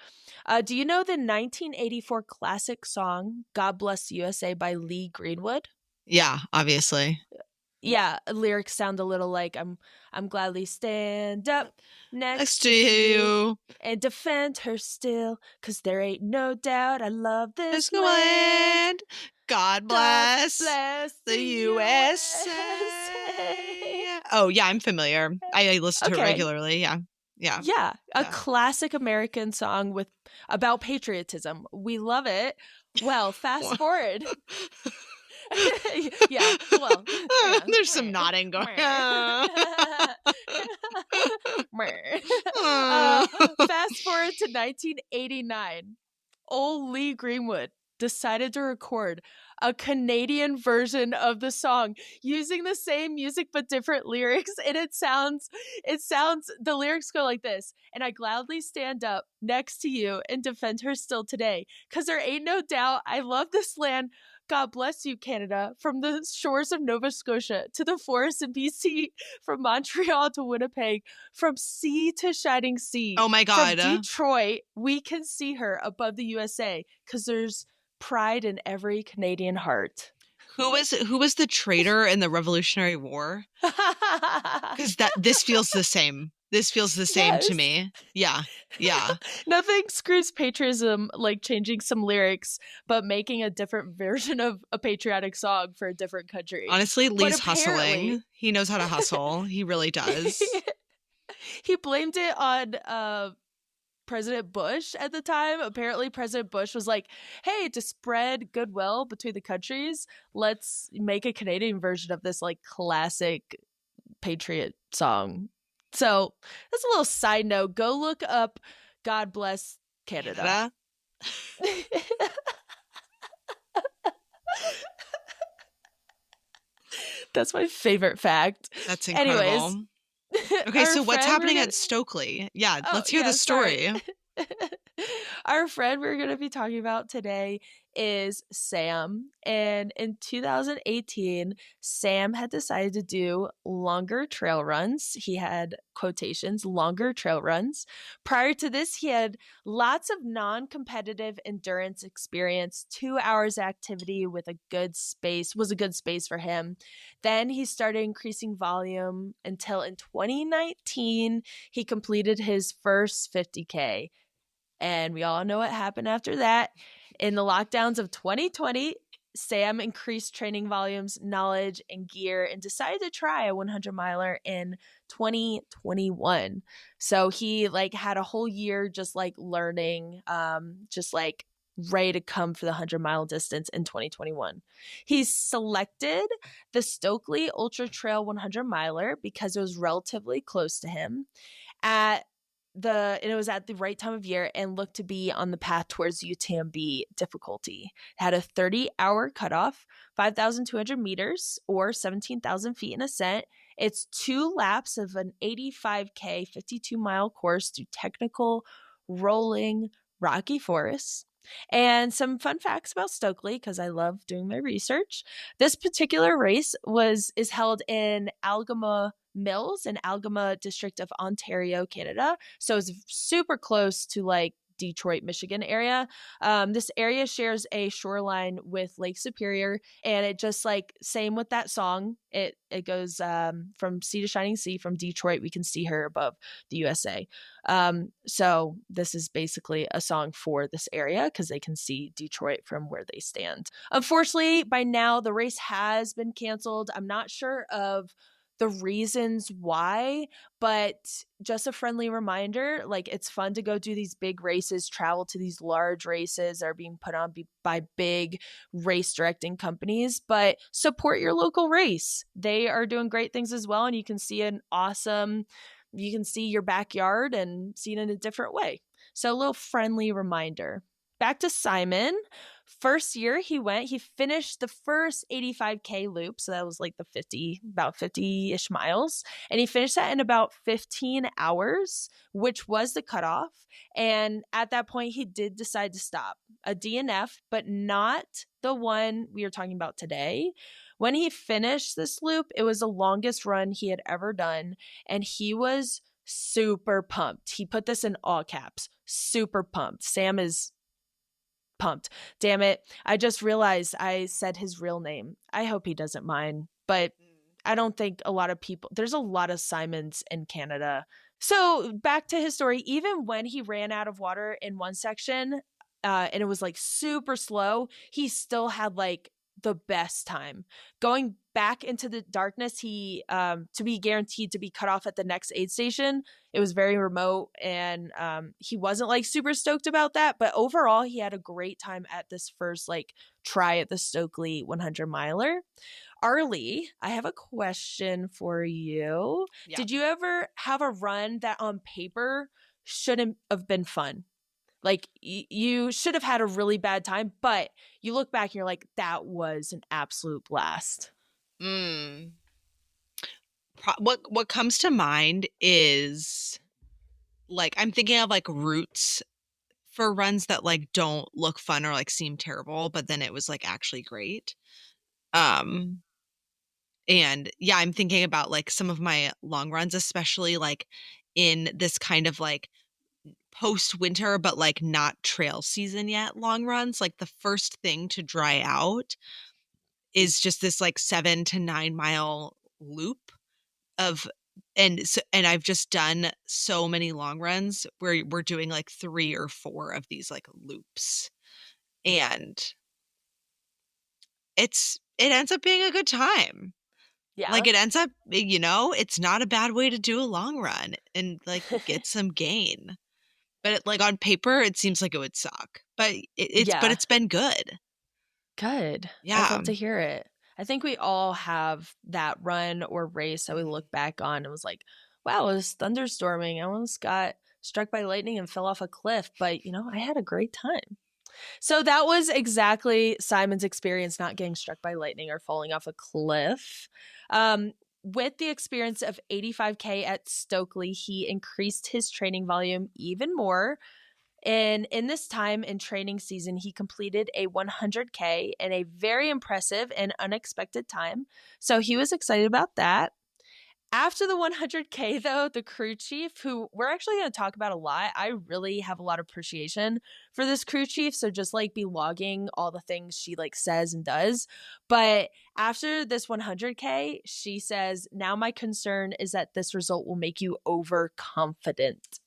[SPEAKER 1] Do you know the 1984 classic song God Bless USA by Lee Greenwood?
[SPEAKER 2] Yeah, obviously.
[SPEAKER 1] Yeah, lyrics sound a little like I'm gladly stand up next
[SPEAKER 2] to you
[SPEAKER 1] and defend her still, 'cause there ain't no doubt I love this
[SPEAKER 2] land. God bless,
[SPEAKER 1] the
[SPEAKER 2] USA. Oh, yeah, I'm familiar. I listen to it regularly. Yeah.
[SPEAKER 1] Yeah, a classic American song about patriotism. We love it. Well, fast forward. Yeah, well, yeah.
[SPEAKER 2] There's some nodding going on.
[SPEAKER 1] Fast forward to 1989. Old Lee Greenwood decided to record a Canadian version of the song using the same music but different lyrics, and the lyrics go like this: and I gladly stand up next to you and defend her still today, cause there ain't no doubt I love this land. God bless you, Canada, from the shores of Nova Scotia to the forests in BC, from Montreal to Winnipeg, from sea to shining sea.
[SPEAKER 2] Oh my
[SPEAKER 1] From
[SPEAKER 2] God.
[SPEAKER 1] Detroit, we can see her above the USA, because there's pride in every Canadian heart.
[SPEAKER 2] Who was the traitor in the Revolutionary War? Because this feels the same. This feels the same to me. Yeah. Yeah.
[SPEAKER 1] Nothing screws patriotism like changing some lyrics, but making a different version of a patriotic song for a different country.
[SPEAKER 2] Honestly, Lee's hustling. He knows how to hustle. He really does.
[SPEAKER 1] He blamed it on President Bush at the time. Apparently, President Bush was like, hey, to spread goodwill between the countries, let's make a Canadian version of this like classic patriot song. So that's a little side note. Go look up God Bless Canada. That's my favorite fact.
[SPEAKER 2] That's incredible.
[SPEAKER 1] Anyways.
[SPEAKER 2] Okay, so what's happening at Stokeley? Yeah, let's hear the story.
[SPEAKER 1] Our friend we're going to be talking about today is Sam. And in 2018, Sam had decided to do longer trail runs. He had quotations, longer trail runs. Prior to this, he had lots of non-competitive endurance experience. 2 hours activity with a good space was a good space for him. Then he started increasing volume until in 2019, he completed his first 50K. And we all know what happened after that. In the lockdowns of 2020, Sam increased training volumes, knowledge, and gear and decided to try a 100 miler in 2021. So he like had a whole year just like learning, just like ready to come for the 100-mile distance in 2021. He selected the Stokely Ultra Trail 100 miler because it was relatively close to him. And it was at the right time of year and looked to be on the path towards UTMB difficulty. It had a 30-hour cutoff, 5,200 meters or 17,000 feet in ascent. It's 2 laps of an 85K 52-mile course through technical, rolling, rocky forests. And some fun facts about Stokely, because I love doing my research. This particular race is held in Algoma Mills in Algoma district of Ontario, Canada. So it's super close to like Detroit, Michigan area. This area shares a shoreline with Lake Superior, and it just like same with that song. It goes from sea to shining sea. From Detroit, we can see her above the USA. So this is basically a song for this area because they can see Detroit from where they stand. Unfortunately, by now the race has been canceled. I'm not sure of the reasons why, but just a friendly reminder, like it's fun to go do these big races, travel to these large races that are being put on by big race directing companies, but support your local race. They are doing great things as well, and you can see your backyard and see it in a different way. So a little friendly reminder. Back to Simon. First year he finished the first 85K loop. So that was like about 50-ish miles. And he finished that in about 15 hours, which was the cutoff. And at that point, he did decide to stop. A DNF, but not the one we are talking about today. When he finished this loop, it was the longest run he had ever done. And he was super pumped. He put this in all caps. Super pumped. Sam is pumped. Damn it. I just realized I said his real name. I hope he doesn't mind, but I don't think there's a lot of Simons in Canada. So back to his story, even when he ran out of water in one section, and it was like super slow, he still had like the best time. Going back into the darkness, he to be guaranteed to be cut off at the next aid station. It was very remote, and he wasn't like super stoked about that. But overall, he had a great time at this first like try at the Stokeley 100 miler. Arlee, I have a question for you.
[SPEAKER 2] Yeah.
[SPEAKER 1] Did you ever have a run that on paper shouldn't have been fun? Like you should have had a really bad time, but you look back and you're like, that was an absolute blast.
[SPEAKER 2] Mm. What comes to mind is like I'm thinking of like routes for runs that like don't look fun or like seem terrible, but then it was like actually great. Um and yeah, I'm thinking about like some of my long runs, especially like in this kind of like post winter, but like not trail season yet long runs. Like the first thing to dry out is just this like 7 to 9 mile loop of and I've just done so many long runs where we're doing like 3 or 4 of these like loops. And it ends up being a good time.
[SPEAKER 1] Yeah.
[SPEAKER 2] Like it ends up, it's not a bad way to do a long run and like get some gain. But like on paper, it seems like it would suck. But
[SPEAKER 1] Yeah.
[SPEAKER 2] it's been good.
[SPEAKER 1] Good. I'd
[SPEAKER 2] Yeah.
[SPEAKER 1] love to hear it. I think we all have that run or race that we
[SPEAKER 2] Mhm.
[SPEAKER 1] look back on and was like, wow, it was thunderstorming. I almost got struck by lightning and fell off a cliff, but I had a great time. So that was exactly Simon's experience not getting struck by lightning or falling off a cliff. With the experience of 85K at Stokely, he increased his training volume even more. And in this time in training season, he completed a 100K in a very impressive and unexpected time. So he was excited about that. After the 100K, though, the crew chief, who we're actually going to talk about a lot, I really have a lot of appreciation for this crew chief. So just like be logging all the things she like says and does. But after this 100K, she says, now my concern is that this result will make you overconfident.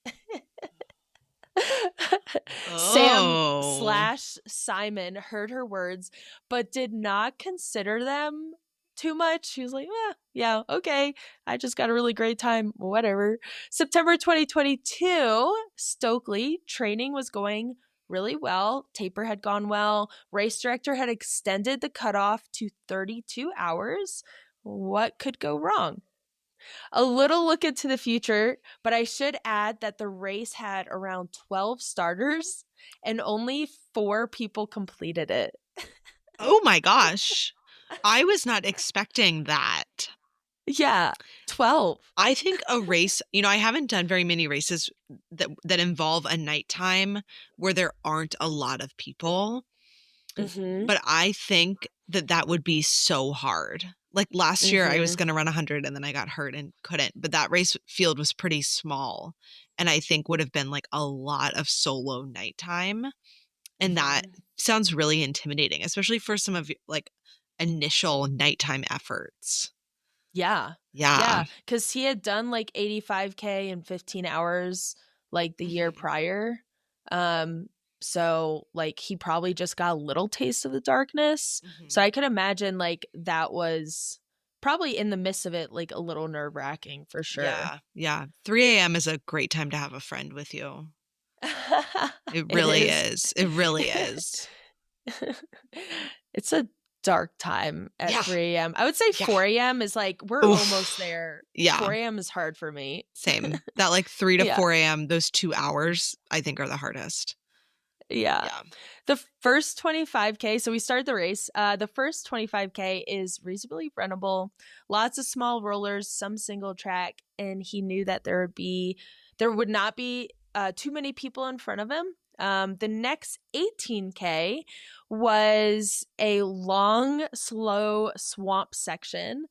[SPEAKER 1] Sam
[SPEAKER 2] Oh.
[SPEAKER 1] slash Simon heard her words, but did not consider them too much. She was like, yeah, okay. I just got a really great time. Whatever. September 2022, Stokely training was going really well. Taper had gone well. Race director had extended the cutoff to 32 hours. What could go wrong? A little look into the future, but I should add that the race had around 12 starters and only 4 people completed it.
[SPEAKER 2] Oh my gosh. I was not expecting that.
[SPEAKER 1] Yeah, 12.
[SPEAKER 2] I think a race, I haven't done very many races that involve a nighttime where there aren't a lot of people,
[SPEAKER 1] Mhm.
[SPEAKER 2] but I think that would be so hard. Like last year I was
[SPEAKER 1] Mhm.
[SPEAKER 2] going to run 100 and then I got hurt and couldn't, but that race field was pretty small and I think would have been like a lot of solo nighttime, and that
[SPEAKER 1] Mhm.
[SPEAKER 2] sounds really intimidating, especially for some of like initial nighttime efforts.
[SPEAKER 1] Yeah.
[SPEAKER 2] Yeah.
[SPEAKER 1] Yeah, cuz he had done like 85K in 15 hours like the year
[SPEAKER 2] Mhm.
[SPEAKER 1] prior. Um so like he probably just got a little taste of the darkness. So
[SPEAKER 2] Mhm.
[SPEAKER 1] I could imagine like that was probably in the midst of it like a little nerve-wracking for sure.
[SPEAKER 2] Yeah, yeah. 3 AM is a great time to have a friend with you. It
[SPEAKER 1] It
[SPEAKER 2] really
[SPEAKER 1] is.
[SPEAKER 2] is. It really is.
[SPEAKER 1] It's a dark time at
[SPEAKER 2] Yeah,
[SPEAKER 1] 3 a.m. I would say
[SPEAKER 2] yeah.
[SPEAKER 1] 4 a.m. is like, we're almost
[SPEAKER 2] Oof.
[SPEAKER 1] there.
[SPEAKER 2] Yeah,
[SPEAKER 1] 4 a.m. is hard for me.
[SPEAKER 2] same. That like 3 to
[SPEAKER 1] Yeah.
[SPEAKER 2] 4 AM, those 2 hours, I think are the hardest.
[SPEAKER 1] Yeah.
[SPEAKER 2] Yeah.
[SPEAKER 1] The first 25K, so we started the race. The first 25K is reasonably runnable, lots of small rollers, some single track, and he knew that there would not be too many people in front of him. The next 18K was a long, slow swamp section,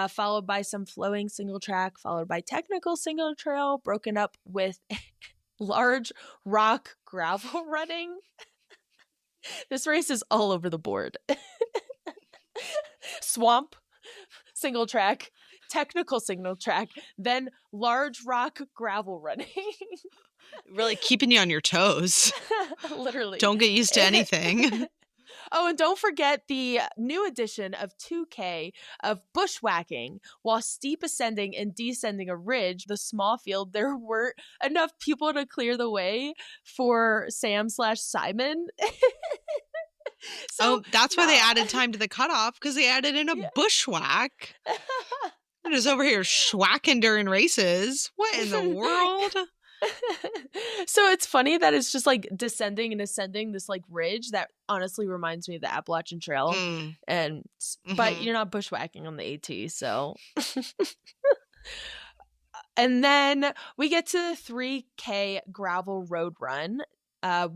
[SPEAKER 1] followed by some flowing single track, followed by technical single trail, broken up with large rock gravel running. This race is all over the board. Swamp, single track, technical single track, then large rock gravel running.
[SPEAKER 2] Really keeping you on your toes.
[SPEAKER 1] Literally.
[SPEAKER 2] Don't get used to anything.
[SPEAKER 1] Oh, and don't forget the new edition of 2K of bushwhacking. While steep ascending and descending a ridge, the small field, there weren't enough people to clear the way for Sam/Simon. So
[SPEAKER 2] Oh, that's why they
[SPEAKER 1] now,
[SPEAKER 2] added time to the cutoff, because they added in a
[SPEAKER 1] yeah.
[SPEAKER 2] bushwhack. I'm just over here schwacking during races. What in the world?
[SPEAKER 1] So it's funny that it's just like descending and ascending this like ridge that honestly reminds me of the Appalachian Trail,
[SPEAKER 2] Mm.
[SPEAKER 1] but
[SPEAKER 2] Mm-hmm.
[SPEAKER 1] you're not bushwhacking on the AT, so. And then we get to the 3K gravel road run,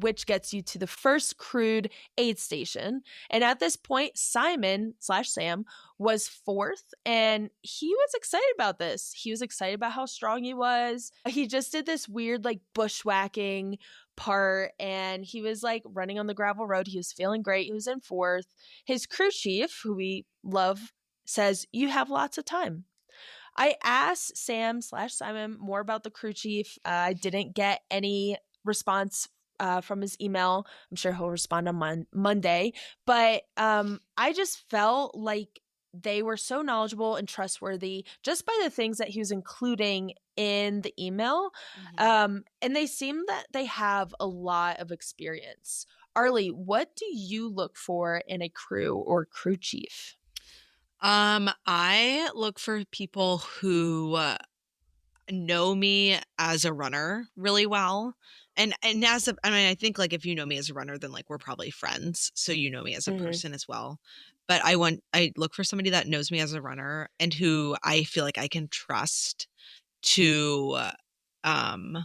[SPEAKER 1] which gets you to the first crewed aid station. And at this point, Simon/Sam was fourth, and he was excited about this. He was excited about how strong he was. He just did this weird, like, bushwhacking part, and he was like running on the gravel road. He was feeling great. He was in fourth. His crew chief, who we love, says, "You have lots of time." I asked Sam/Simon more about the crew chief. I didn't get any response from his email. I'm sure he'll respond on Monday. But I just felt like they were so knowledgeable and trustworthy just by the things that he was including in the email.
[SPEAKER 2] Mm-hmm.
[SPEAKER 1] And they seem that they have a lot of experience. Arlee, what do you look for in a crew or crew chief?
[SPEAKER 2] I look for people who know me as a runner really well. And as a, I mean, I think like if you know me as a runner, then like we're probably friends. So you know me as a
[SPEAKER 1] Mm-hmm.
[SPEAKER 2] person as well. But I look for somebody that knows me as a runner and who I feel like I can trust to, um,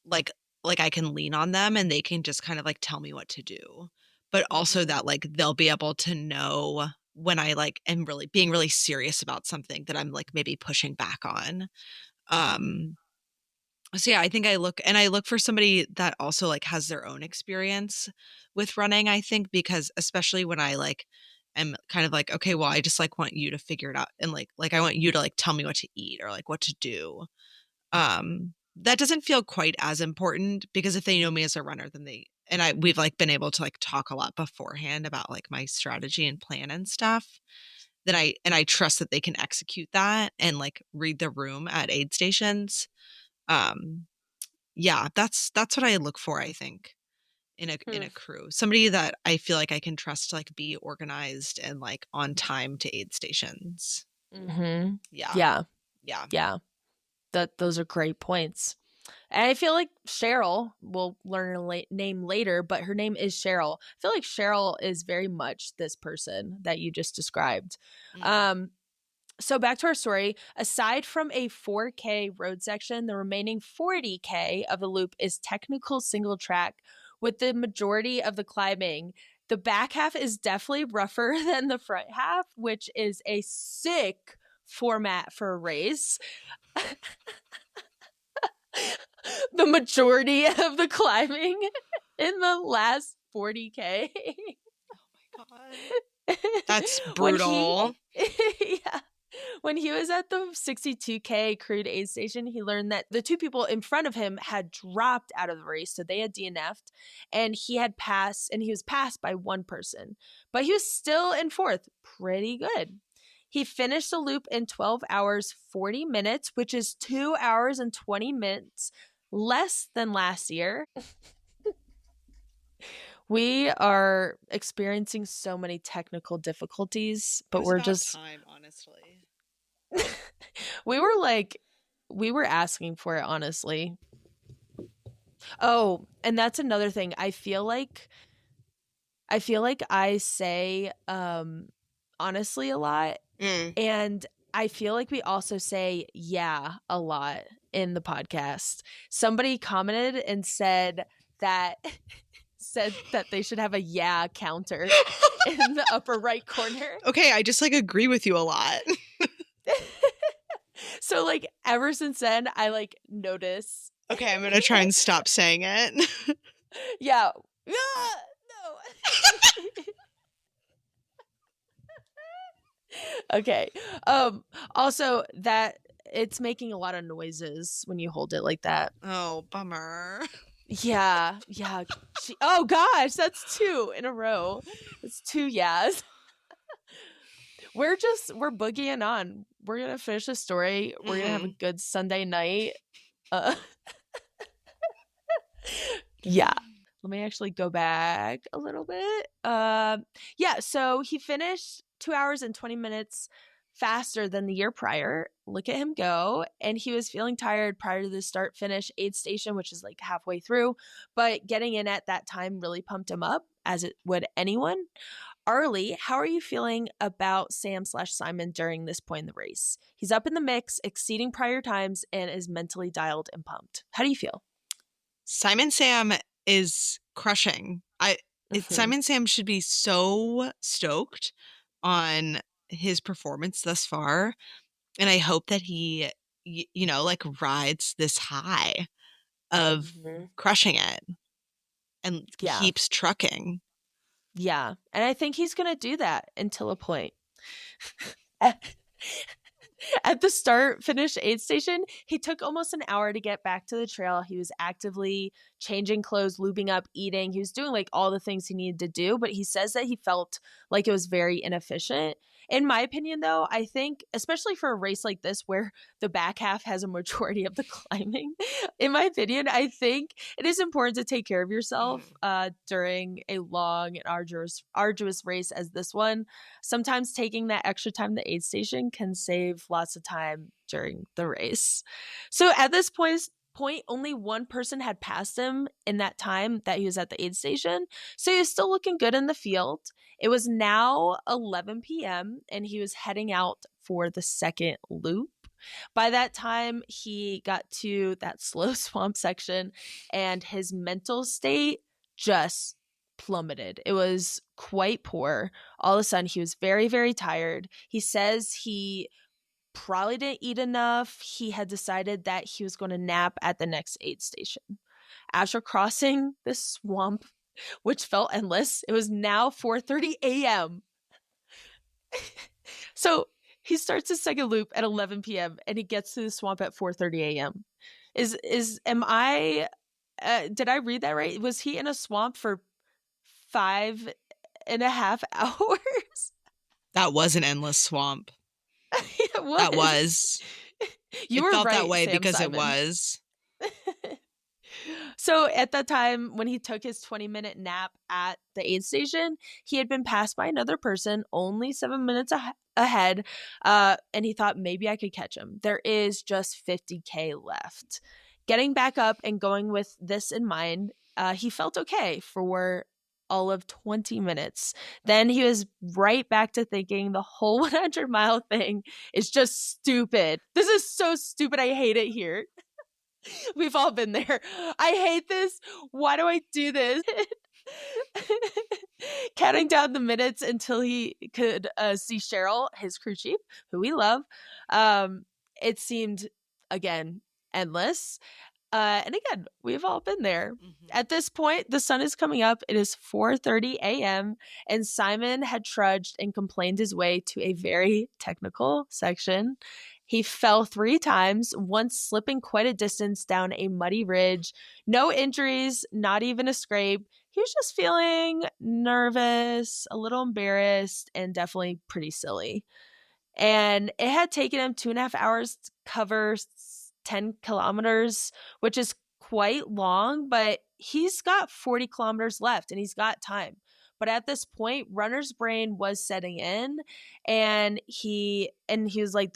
[SPEAKER 2] like, like I can lean on them and they can just kind of like tell me what to do. But also
[SPEAKER 1] Mm-hmm.
[SPEAKER 2] that like they'll be able to know when I like am really being really serious about something that I'm like maybe pushing back on. Um, so yeah, I look for somebody that also like has their own experience with running, I think, because especially when I like am kind of like, okay, well, I just like want you to figure it out and like I want you to like tell me what to eat or like what to do. That doesn't feel quite as important because if they know me as a runner, then we've like been able to like talk a lot beforehand about like my strategy and plan and stuff. Then I trust that they can execute that and like read the room at aid stations. Um, yeah, that's what I look for, I think, in
[SPEAKER 1] Hmm.
[SPEAKER 2] a crew. Somebody that I feel like I can trust to like be organized and like on time to aid stations.
[SPEAKER 1] Mm-hmm.
[SPEAKER 2] Yeah.
[SPEAKER 1] Yeah,
[SPEAKER 2] Yeah.
[SPEAKER 1] yeah. Those are great points. And I feel like Cheryl, we'll learn her name later, but her name is Cheryl. I feel like Cheryl is very much this person that you just described.
[SPEAKER 2] Mm.
[SPEAKER 1] Um, so back to our story. Aside from a 4K road section, the remaining 40K of the loop is technical single track, with the majority of the climbing. The back half is definitely rougher than the front half, which is a sick format for a race. The majority of the climbing in the last 40K.
[SPEAKER 2] Oh my God. That's
[SPEAKER 1] when he
[SPEAKER 2] brutal.
[SPEAKER 1] yeah, when he was at the 62K crude aid station, he learned that the two people in front of him had dropped out of the race, so they had DNF'd, and he was passed by one person, but he was still in fourth, pretty good. He finished the loop in 12 hours 40 minutes, which is 2 hours and 20 minutes less than last year. We are experiencing so many technical difficulties,
[SPEAKER 2] It
[SPEAKER 1] but
[SPEAKER 2] was
[SPEAKER 1] we're
[SPEAKER 2] about
[SPEAKER 1] just
[SPEAKER 2] time, honestly.
[SPEAKER 1] we were like we were asking for it, honestly. Oh, and that's another thing. I feel like I say honestly a lot,
[SPEAKER 2] Mm.
[SPEAKER 1] and I feel like we also say yeah a lot in the podcast. Somebody commented and that said that they should have a yeah counter in the upper right corner.
[SPEAKER 2] Okay, I just like agree with you a lot.
[SPEAKER 1] So like ever since then I like notice.
[SPEAKER 2] Okay, I'm gonna try and stop saying it.
[SPEAKER 1] Yeah. Ah, no. Okay. Also that it's making a lot of noises when you hold it like that.
[SPEAKER 2] Oh, bummer.
[SPEAKER 1] Yeah. Yeah. Oh gosh, that's 2 in a row. It's 2 yeahs. We're boogieing on. We're gonna finish the story. We're gonna have a
[SPEAKER 2] Mhm.
[SPEAKER 1] good Sunday night. Uh, yeah. Let me actually go back a little bit. Yeah, so he finished 2 hours and 20 minutes faster than the year prior. Look at him go. And he was feeling tired prior to the start finish aid station, which is like halfway through. But getting in at that time really pumped him up, as it would anyone. Arlee, how are you feeling about Sam/Simon during this point in the race? He's up in the mix, exceeding prior times, and is mentally dialed and pumped. How do you feel?
[SPEAKER 2] Simon Sam is crushing.
[SPEAKER 1] Mm-hmm.
[SPEAKER 2] Simon Sam should be so stoked on his performance thus far, and I hope that he like rides this high of
[SPEAKER 1] Mm-hmm.
[SPEAKER 2] crushing it and
[SPEAKER 1] Yeah.
[SPEAKER 2] keeps trucking.
[SPEAKER 1] Yeah. And I think he's going to do that until a point. At the start finish aid station, he took almost an hour to get back to the trail. He was actively changing clothes, lubing up, eating. He was doing like all the things he needed to do, but he says that he felt like it was very inefficient. In my opinion, though, I think, especially for a race like this where the back half has a majority of the climbing, in my opinion, I think it is important to take care of yourself
[SPEAKER 2] Mhm.
[SPEAKER 1] during a long and arduous race as this one. Sometimes taking that extra time at the aid station can save lots of time during the race. So at this point, only one person had passed him in that time that he was at the aid station. So he was still looking good in the field. It was now 11 p.m. and he was heading out for the second loop. By that time, he got to that slow swamp section and his mental state just plummeted. It was quite poor. All of a sudden, he was very, very tired. He says he probably didn't eat enough. He had decided that he was going to nap at the next aid station. After crossing this swamp, which felt endless, it was now 4:30 a.m. So he starts his second loop at 11 p.m. and he gets to the swamp at 4:30 a.m. Is am I did I read that right? Was he in a swamp for 5.5 hours?
[SPEAKER 2] That was an endless swamp.
[SPEAKER 1] It
[SPEAKER 2] That
[SPEAKER 1] was.
[SPEAKER 2] was.
[SPEAKER 1] You
[SPEAKER 2] It
[SPEAKER 1] were
[SPEAKER 2] felt that
[SPEAKER 1] right,
[SPEAKER 2] way
[SPEAKER 1] Sam
[SPEAKER 2] because it
[SPEAKER 1] Simon.
[SPEAKER 2] was.
[SPEAKER 1] So at that time, when he took his 20-minute nap at the aid station, he had been passed by another person only 7 minutes ahead. And he thought maybe I could catch him. There is just 50K left. Getting back up and going with this in mind, he felt okay for all of 20 minutes. Then he was right back to thinking the whole 100-mile thing is just stupid. This is so stupid. I hate it here. We've all been there. I hate this. Why do I do this? Counting down the minutes until he could see Cheryl, his crew chief, who we love. Um, it seemed, again, endless. And again, we've all been there.
[SPEAKER 2] Mhm.
[SPEAKER 1] At this point, the sun is coming up. It is 4:30 a.m. and Simon had trudged and complained his way to a very technical section. He fell 3 times, once slipping quite a distance down a muddy ridge. No injuries, not even a scrape. He was just feeling nervous, a little embarrassed, and definitely pretty silly. And it had taken him 2.5 hours to cover 10 kilometers, which is quite long, but he's got 40 kilometers left and he's got time. But at this point, runner's brain was setting in, and he was like,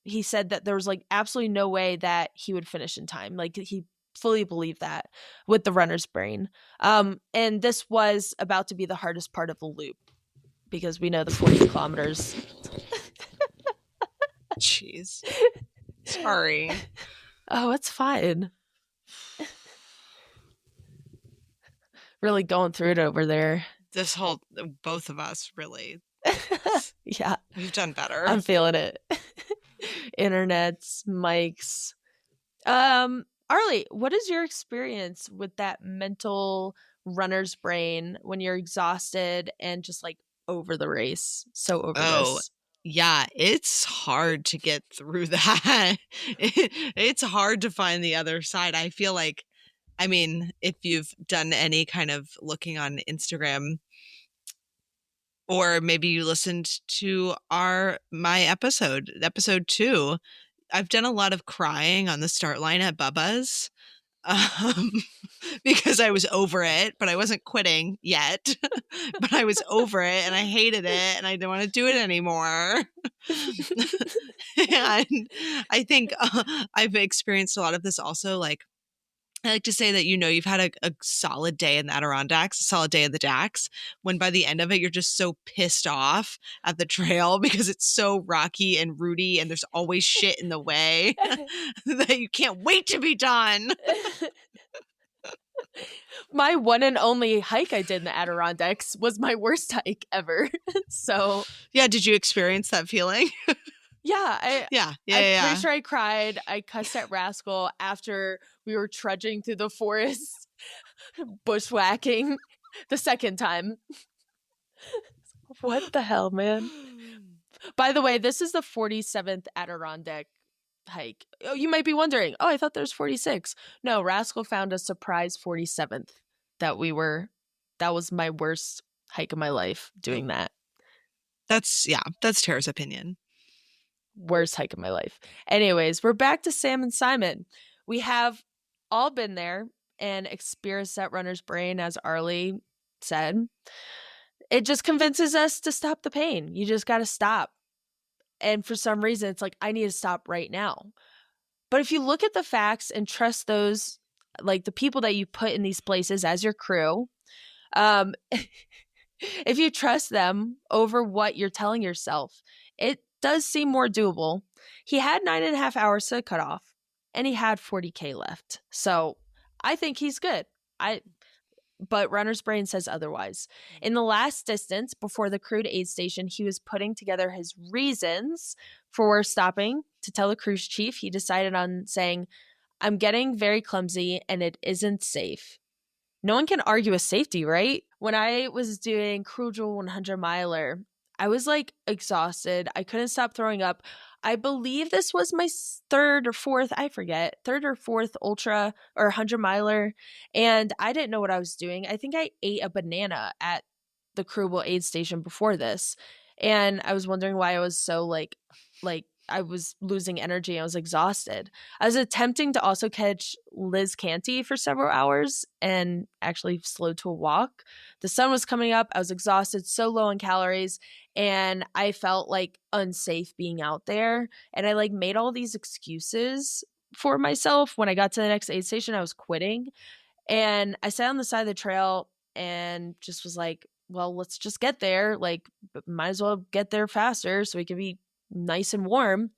[SPEAKER 1] he said that there was like absolutely no way that he would finish in time. Like he fully believed that with the runner's brain. And this was about to be the hardest part of the loop because we know the 40 kilometers.
[SPEAKER 2] Jeez. Sorry.
[SPEAKER 1] Oh, it's fine. Really going through it over there.
[SPEAKER 2] This whole both of us really.
[SPEAKER 1] Yeah,
[SPEAKER 2] We've done better.
[SPEAKER 1] I'm feeling it. Internets, mics. Arlee, what is your experience with that mental runner's brain when you're exhausted and just like over the race? So over
[SPEAKER 2] Oh,
[SPEAKER 1] this.
[SPEAKER 2] yeah, it's hard to get through that. It's hard to find the other side. I feel like I mean, if you've done any kind of looking on Instagram, or maybe you listened to my episode 2, I've done a lot of crying on the start line at Bubba's, um, because I was over it, but I wasn't quitting yet. But I was over it and I hated it and I didn't want to do it anymore. And I think I've experienced a lot of this also. Like, I like to say that, you've had a solid day in the Adirondacks, a solid day in the Dax, when by the end of it, you're just so pissed off at the trail because it's so rocky and rooty and there's always shit in the way that you can't wait to be done.
[SPEAKER 1] My one and only hike I did in the Adirondacks was my worst hike ever. So
[SPEAKER 2] Yeah, did you experience that feeling?
[SPEAKER 1] yeah,
[SPEAKER 2] Yeah,
[SPEAKER 1] I'm pretty
[SPEAKER 2] yeah.
[SPEAKER 1] sure I cried. I cussed at Rascal after we were trudging through the forest, bushwhacking the second time. What the hell, man? By the way, this is the 47th Adirondack hike. Oh, you might be wondering, I thought there's 46. No, Rascal found a surprise 47th that was my worst hike of my life doing that.
[SPEAKER 2] That's Tara's opinion.
[SPEAKER 1] Worst hike of my life. Anyways, we're back to Sam and Simon. We have all been there and experienced that runner's brain, as Arlee said. It just convinces us to stop the pain. You just got to stop. And for some reason, it's like, I need to stop right now. But if you look at the facts and trust those, like the people that you put in these places as your crew, if you trust them over what you're telling yourself, it does seem more doable. He had 9.5 hours to cut off, and he had 40K left. So I think he's good. But runner's brain says otherwise. In the last distance before the crude aid station, he was putting together his reasons for stopping to tell the cruise chief. He decided on saying, I'm getting very clumsy and it isn't safe. No one can argue with safety, right? When I was doing Crucial 100 miler, I was like exhausted. I couldn't stop throwing up. I believe this was my third or fourth ultra or 100 miler. And I didn't know what I was doing. I think I ate a banana at the Crucial aid station before this. And I was wondering why I was so like I was losing energy. I was exhausted. I was attempting to also catch Liz Canty for several hours and actually slowed to a walk. The sun was coming up. I was exhausted, so low in calories, and I felt like unsafe being out there. And I like made all these excuses for myself. When I got to the next aid station, I was quitting. And I sat on the side of the trail and just was like, well, let's just get there. Like, might as well get there faster so we can be nice and warm.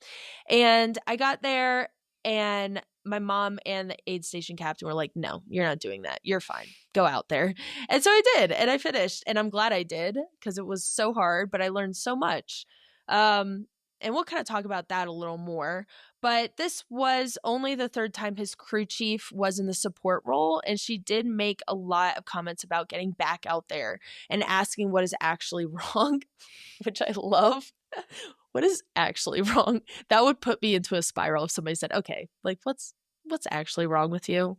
[SPEAKER 1] And I got there and my mom and the aid station captain were like, no, you're not doing that. You're fine. Go out there. And so I did. And I finished. And I'm glad I did because it was so hard, but I learned so much. And we'll kind of talk about that a little more. But this was only the third time his crew chief was in the support role. And she did make a lot of comments about getting back out there and asking what is actually wrong, which I love. What is actually wrong? That would put me into a spiral if somebody said, okay, like what's actually wrong with you?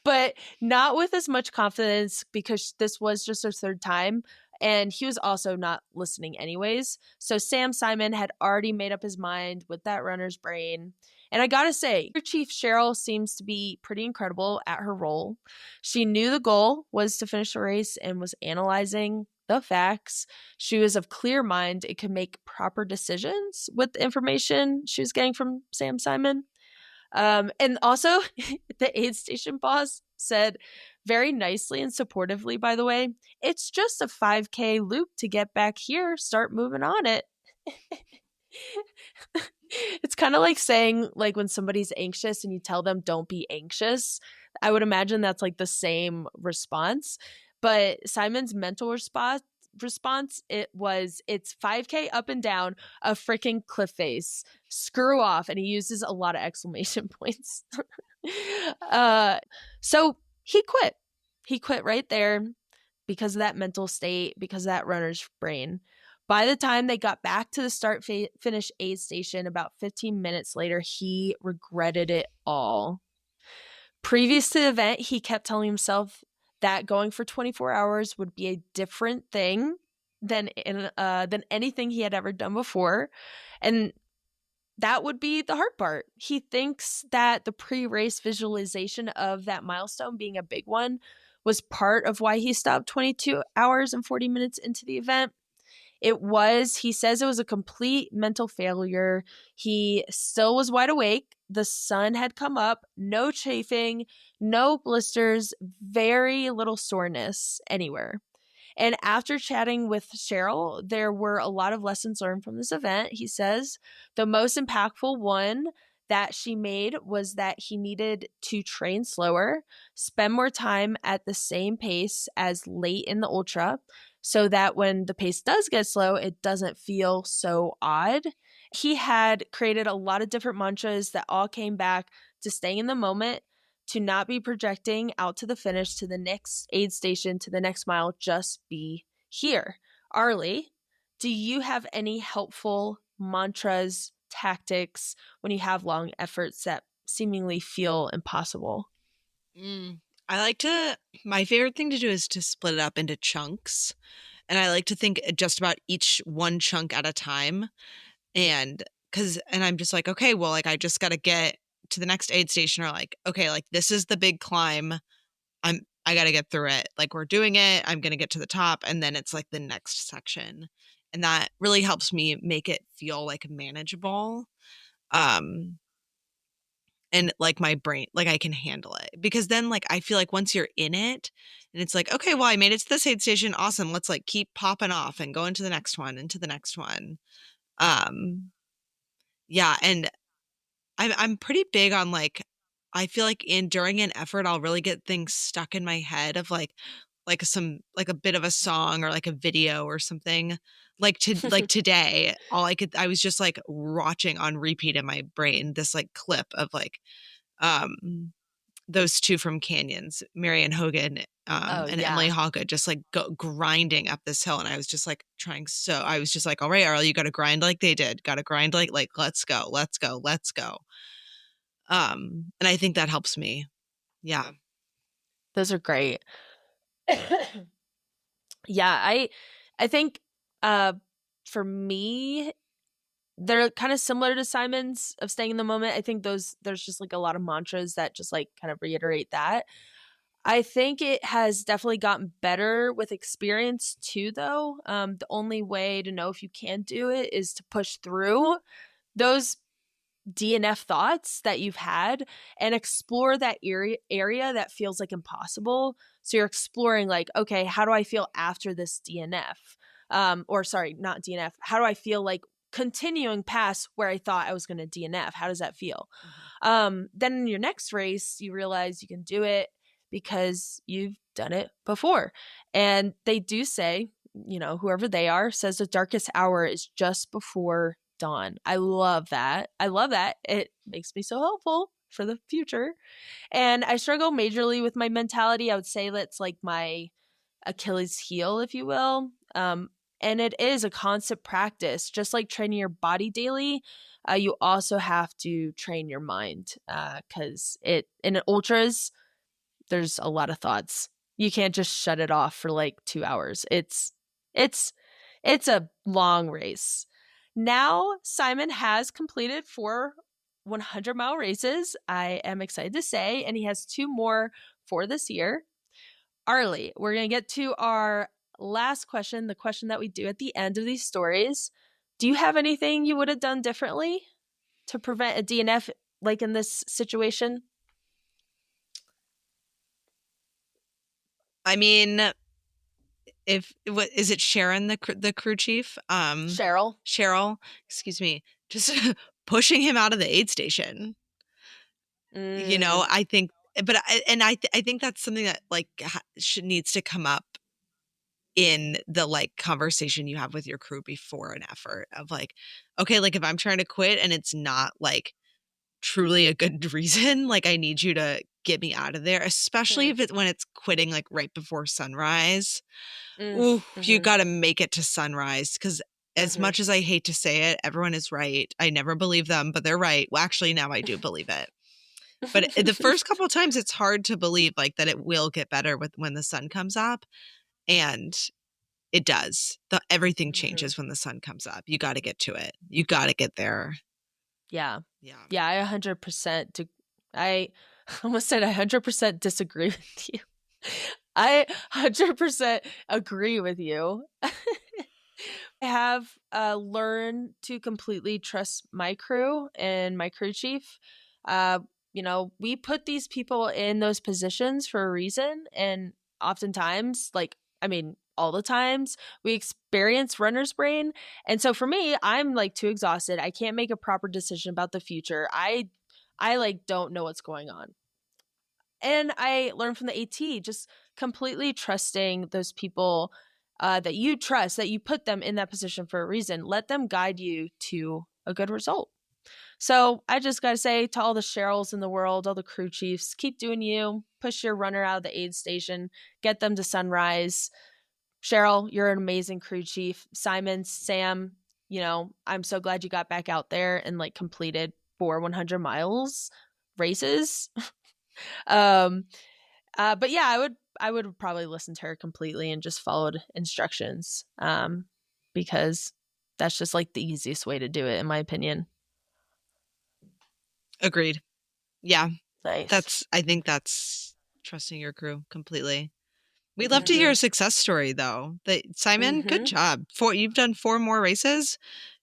[SPEAKER 1] But not with as much confidence because this was just her third time. And he was also not listening anyways. So Sam Simon had already made up his mind with that runner's brain. And I gotta say, your Chief Cheryl seems to be pretty incredible at her role. She knew the goal was to finish the race and was analyzing the facts. She was of clear mind. It could make proper decisions with the information she was getting from Sam Simon. And also, the aid station boss said very nicely and supportively, by the way, it's just a 5K loop to get back here. Start moving on it. It's kind of like saying, like, when somebody's anxious and you tell them don't be anxious. I would imagine that's like the same response. But Simon's mental response, it's 5K up and down a freaking cliff face. Screw off. And he uses a lot of exclamation points. So he quit. He quit right there because of that mental state, because of that runner's brain. By the time they got back to the start finish aid station about 15 minutes later, he regretted it all. Previous to the event, he kept telling himself that going for 24 hours would be a different thing than anything he had ever done before. And that would be the hard part. He thinks that the pre-race visualization of that milestone being a big one was part of why he stopped 22 hours and 40 minutes into the event. He says it was a complete mental failure. He still was wide awake. The sun had come up, no chafing, no blisters, very little soreness anywhere. And after chatting with Cheryl, there were a lot of lessons learned from this event. He says the most impactful one that she made was that he needed to train slower, spend more time at the same pace as late in the ultra, so that when the pace does get slow, it doesn't feel so odd. He had created a lot of different mantras that all came back to staying in the moment, to not be projecting out to the finish, to the next aid station, to the next mile, just be here. Arlee, do you have any helpful mantras, tactics when you have long efforts that seemingly feel impossible?
[SPEAKER 2] Mm. I like to my favorite thing to do is to split it up into chunks, and I like to think just about each one chunk at a time, and I'm just like, "Okay, well, like, I just gotta get to the next aid station," or like, "Okay, like, this is the big climb. I gotta get through it. Like, we're doing it, I'm gonna get to the top," and then it's, like, the next section, and that really helps me make it feel, like, manageable, um, and, like, my brain like, I can handle it, because then, like, I feel like once you're in it, and it's like, "Okay, well, I made it to this aid station, awesome, let's, like, keep popping off and go into the next one, into the next one." Um, yeah, and I'm pretty big on, like, I feel like in during an effort, I'll really get things stuck in my head of, like a bit of a song or, like, a video or something. Like, today, I was just, like, watching on repeat in my brain this, like, clip of, like, um, those 2 from Canyons, Marianne Hogan,
[SPEAKER 1] Oh,
[SPEAKER 2] and Emily
[SPEAKER 1] yeah.
[SPEAKER 2] Hawgood just, like, grinding up this hill, and I was just, like, I was just like, "Alright, Arlie, you gotta grind like they did. Gotta grind like, let's go, let's go, let's go." And I think that helps me. Yeah.
[SPEAKER 1] Those are great. Yeah, I think uh for me, they're kind of similar to Simon's of staying in the moment. I think there's just like a lot of mantras that just like kind of reiterate that. I think it has definitely gotten better with experience too, though. The only way to know if you can do it is to push through those DNF thoughts that you've had and explore that area that feels like impossible. So you're exploring like, okay, how do I feel after this DNF? Or sorry, not DNF. How do I feel like continuing past where I thought I was going to DNF? How does that feel?
[SPEAKER 2] Mhm.
[SPEAKER 1] Then in your next race, you realize you can do it because you've done it before. And they do say, whoever they are says the darkest hour is just before dawn. I love that. I love that. It makes me so hopeful for the future. And I struggle majorly with my mentality. I would say that's like my Achilles heel, if you will. And it is a constant practice, just like training your body daily. You also have to train your mind because in ultras, there's a lot of thoughts. You can't just shut it off for like 2 hours. It's it's a long race. Now Simon has completed 4 100-mile races. I am excited to say, and he has 2 more for this year. Arlee, we're gonna get to our last question, the question that we do at the end of these stories. Do you have anything you would have done differently to prevent a DNF like in this situation?
[SPEAKER 2] I mean, if what is it Sharon, the crew chief?
[SPEAKER 1] Cheryl.
[SPEAKER 2] Cheryl, excuse me, just pushing him out of the aid station.
[SPEAKER 1] Mm,
[SPEAKER 2] I think but I think that's something that, like, should needs to come up in the, like, conversation you have with your crew before an effort of, like, "Okay, like, if I'm trying to quit and it's not, like, truly a good reason, like, I need you to get me out of there," especially
[SPEAKER 1] mm,
[SPEAKER 2] if it's when it's quitting, like, right before sunrise.
[SPEAKER 1] mm,
[SPEAKER 2] Ooh, you
[SPEAKER 1] mhm,
[SPEAKER 2] gotta make it to sunrise, because as
[SPEAKER 1] mhm.
[SPEAKER 2] much as I hate to say it, everyone is right. I never believe them, but they're right. Well, actually, now I do believe it. But the first couple of times it's hard to believe like that it will get better when the sun comes up, and it does. Everything changes when the sun comes up. You got to get to it. You got to get there.
[SPEAKER 1] Yeah.
[SPEAKER 2] Yeah.
[SPEAKER 1] Yeah, I 100% I almost said I 100% disagree with you. I 100% agree with you. I have learned to completely trust my crew and my crew chief. We put these people in those positions for a reason. And oftentimes, all the times, we experience runner's brain. And so for me, I'm like too exhausted. I can't make a proper decision about the future. I like don't know what's going on. And I learned from the AT, just completely trusting those people that you trust, that you put them in that position for a reason. Let them guide you to a good result. So I just got to say to all the Cheryls in the world, all the crew chiefs, keep doing you. Push your runner out of the aid station. Get them to sunrise. Cheryl, you're an amazing crew chief. Simon, Sam, I'm so glad you got back out there and like completed 100 miles races. But yeah, I would probably listen to her completely and just followed instructions. Because that's just like the easiest way to do it, in my opinion.
[SPEAKER 2] Agreed. Yeah.
[SPEAKER 1] Nice.
[SPEAKER 2] I think that's trusting your crew completely. We'd love to hear a success story though. Simon, good job. You've done 4 more races.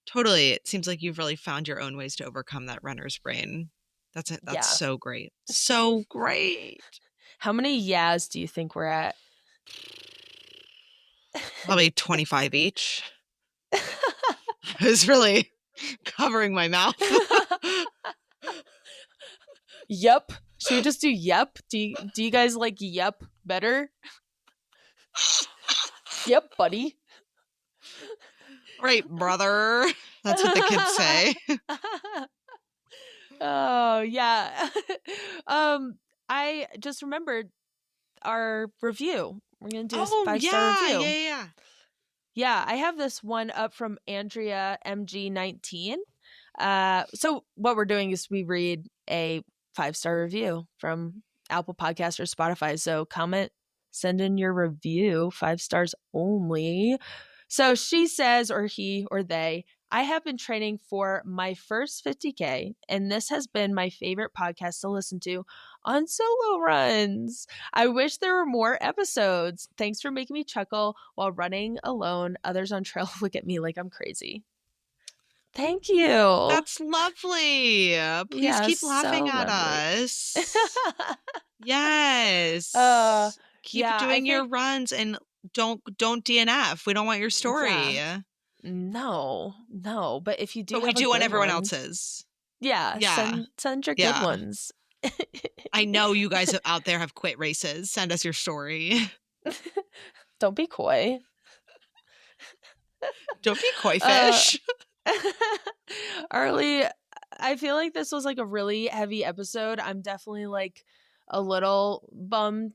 [SPEAKER 2] Totally. It seems like you've really found your own ways to overcome that runner's brain. That's it. That's so great. So great.
[SPEAKER 1] How many yeahs do you think we're at?
[SPEAKER 2] Probably 25 each. I was really covering my mouth.
[SPEAKER 1] Yep. Should we just do yep? Do you guys like yep better? Yep, buddy.
[SPEAKER 2] Right, brother. That's what the kids say.
[SPEAKER 1] Oh, yeah. I just remembered our review. We're going to do a 5-star review.
[SPEAKER 2] Yeah.
[SPEAKER 1] Yeah, I have this one up from Andrea MG19. So what we're doing is we read a 5-star review from Apple Podcast or Spotify. So comment, send in your review, 5 stars only. So she says, or he or they, I have been training for my first 50K, and this has been my favorite podcast to listen to on solo runs. I wish there were more episodes. Thanks for making me chuckle while running alone. Others on trail look at me like I'm crazy. Thank you.
[SPEAKER 2] That's lovely. Please keep laughing at us. Yes. Keep doing your runs and don't DNF. We don't want your story.
[SPEAKER 1] Yeah. No. But if you do,
[SPEAKER 2] but we do want everyone else's.
[SPEAKER 1] Yeah. Send your good ones.
[SPEAKER 2] I know you guys out there have quit races. Send us your story.
[SPEAKER 1] Don't be coy.
[SPEAKER 2] Don't be coy fish.
[SPEAKER 1] Arlee, I feel like this was like a really heavy episode. I'm definitely like a little bummed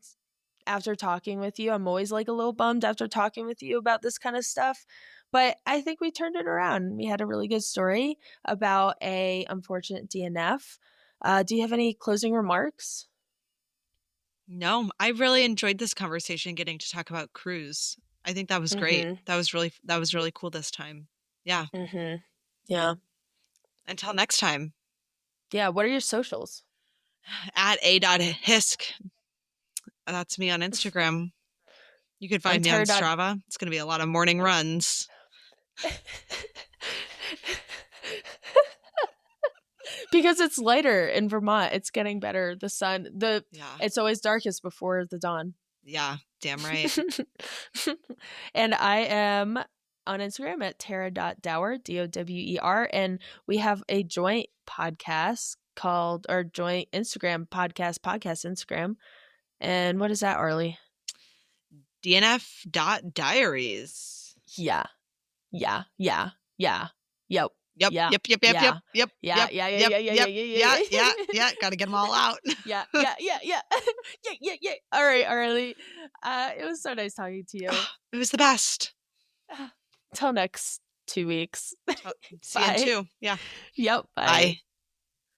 [SPEAKER 1] after talking with you. I'm always like a little bummed after talking with you about this kind of stuff. But I think we turned it around. We had a really good story about a unfortunate DNF. Do you have any closing remarks?
[SPEAKER 2] No, I really enjoyed this conversation, getting to talk about crews. I think that was great. That was really cool this time. Yeah.
[SPEAKER 1] Yeah.
[SPEAKER 2] Until next time.
[SPEAKER 1] Yeah. What are your socials?
[SPEAKER 2] At a.hisk. That's me on Instagram. You can find me on Strava. It's going to be a lot of morning runs.
[SPEAKER 1] Because it's lighter in Vermont. It's getting better. The sun, it's always darkest before the dawn.
[SPEAKER 2] Yeah, damn right.
[SPEAKER 1] And I am on Instagram at tara.dower, DOWER. And we have a joint podcast joint Instagram podcast Instagram. And what is that, Arlee?
[SPEAKER 2] DNF.diaries.
[SPEAKER 1] Yeah. Yep.
[SPEAKER 2] Yeah. Got to get them all out.
[SPEAKER 1] Yeah. All right, Arlee. It was so nice talking to you.
[SPEAKER 2] It was the best.
[SPEAKER 1] Till next 2 weeks.
[SPEAKER 2] See you in 2. Yeah.
[SPEAKER 1] Yep. Bye.
[SPEAKER 2] Bye.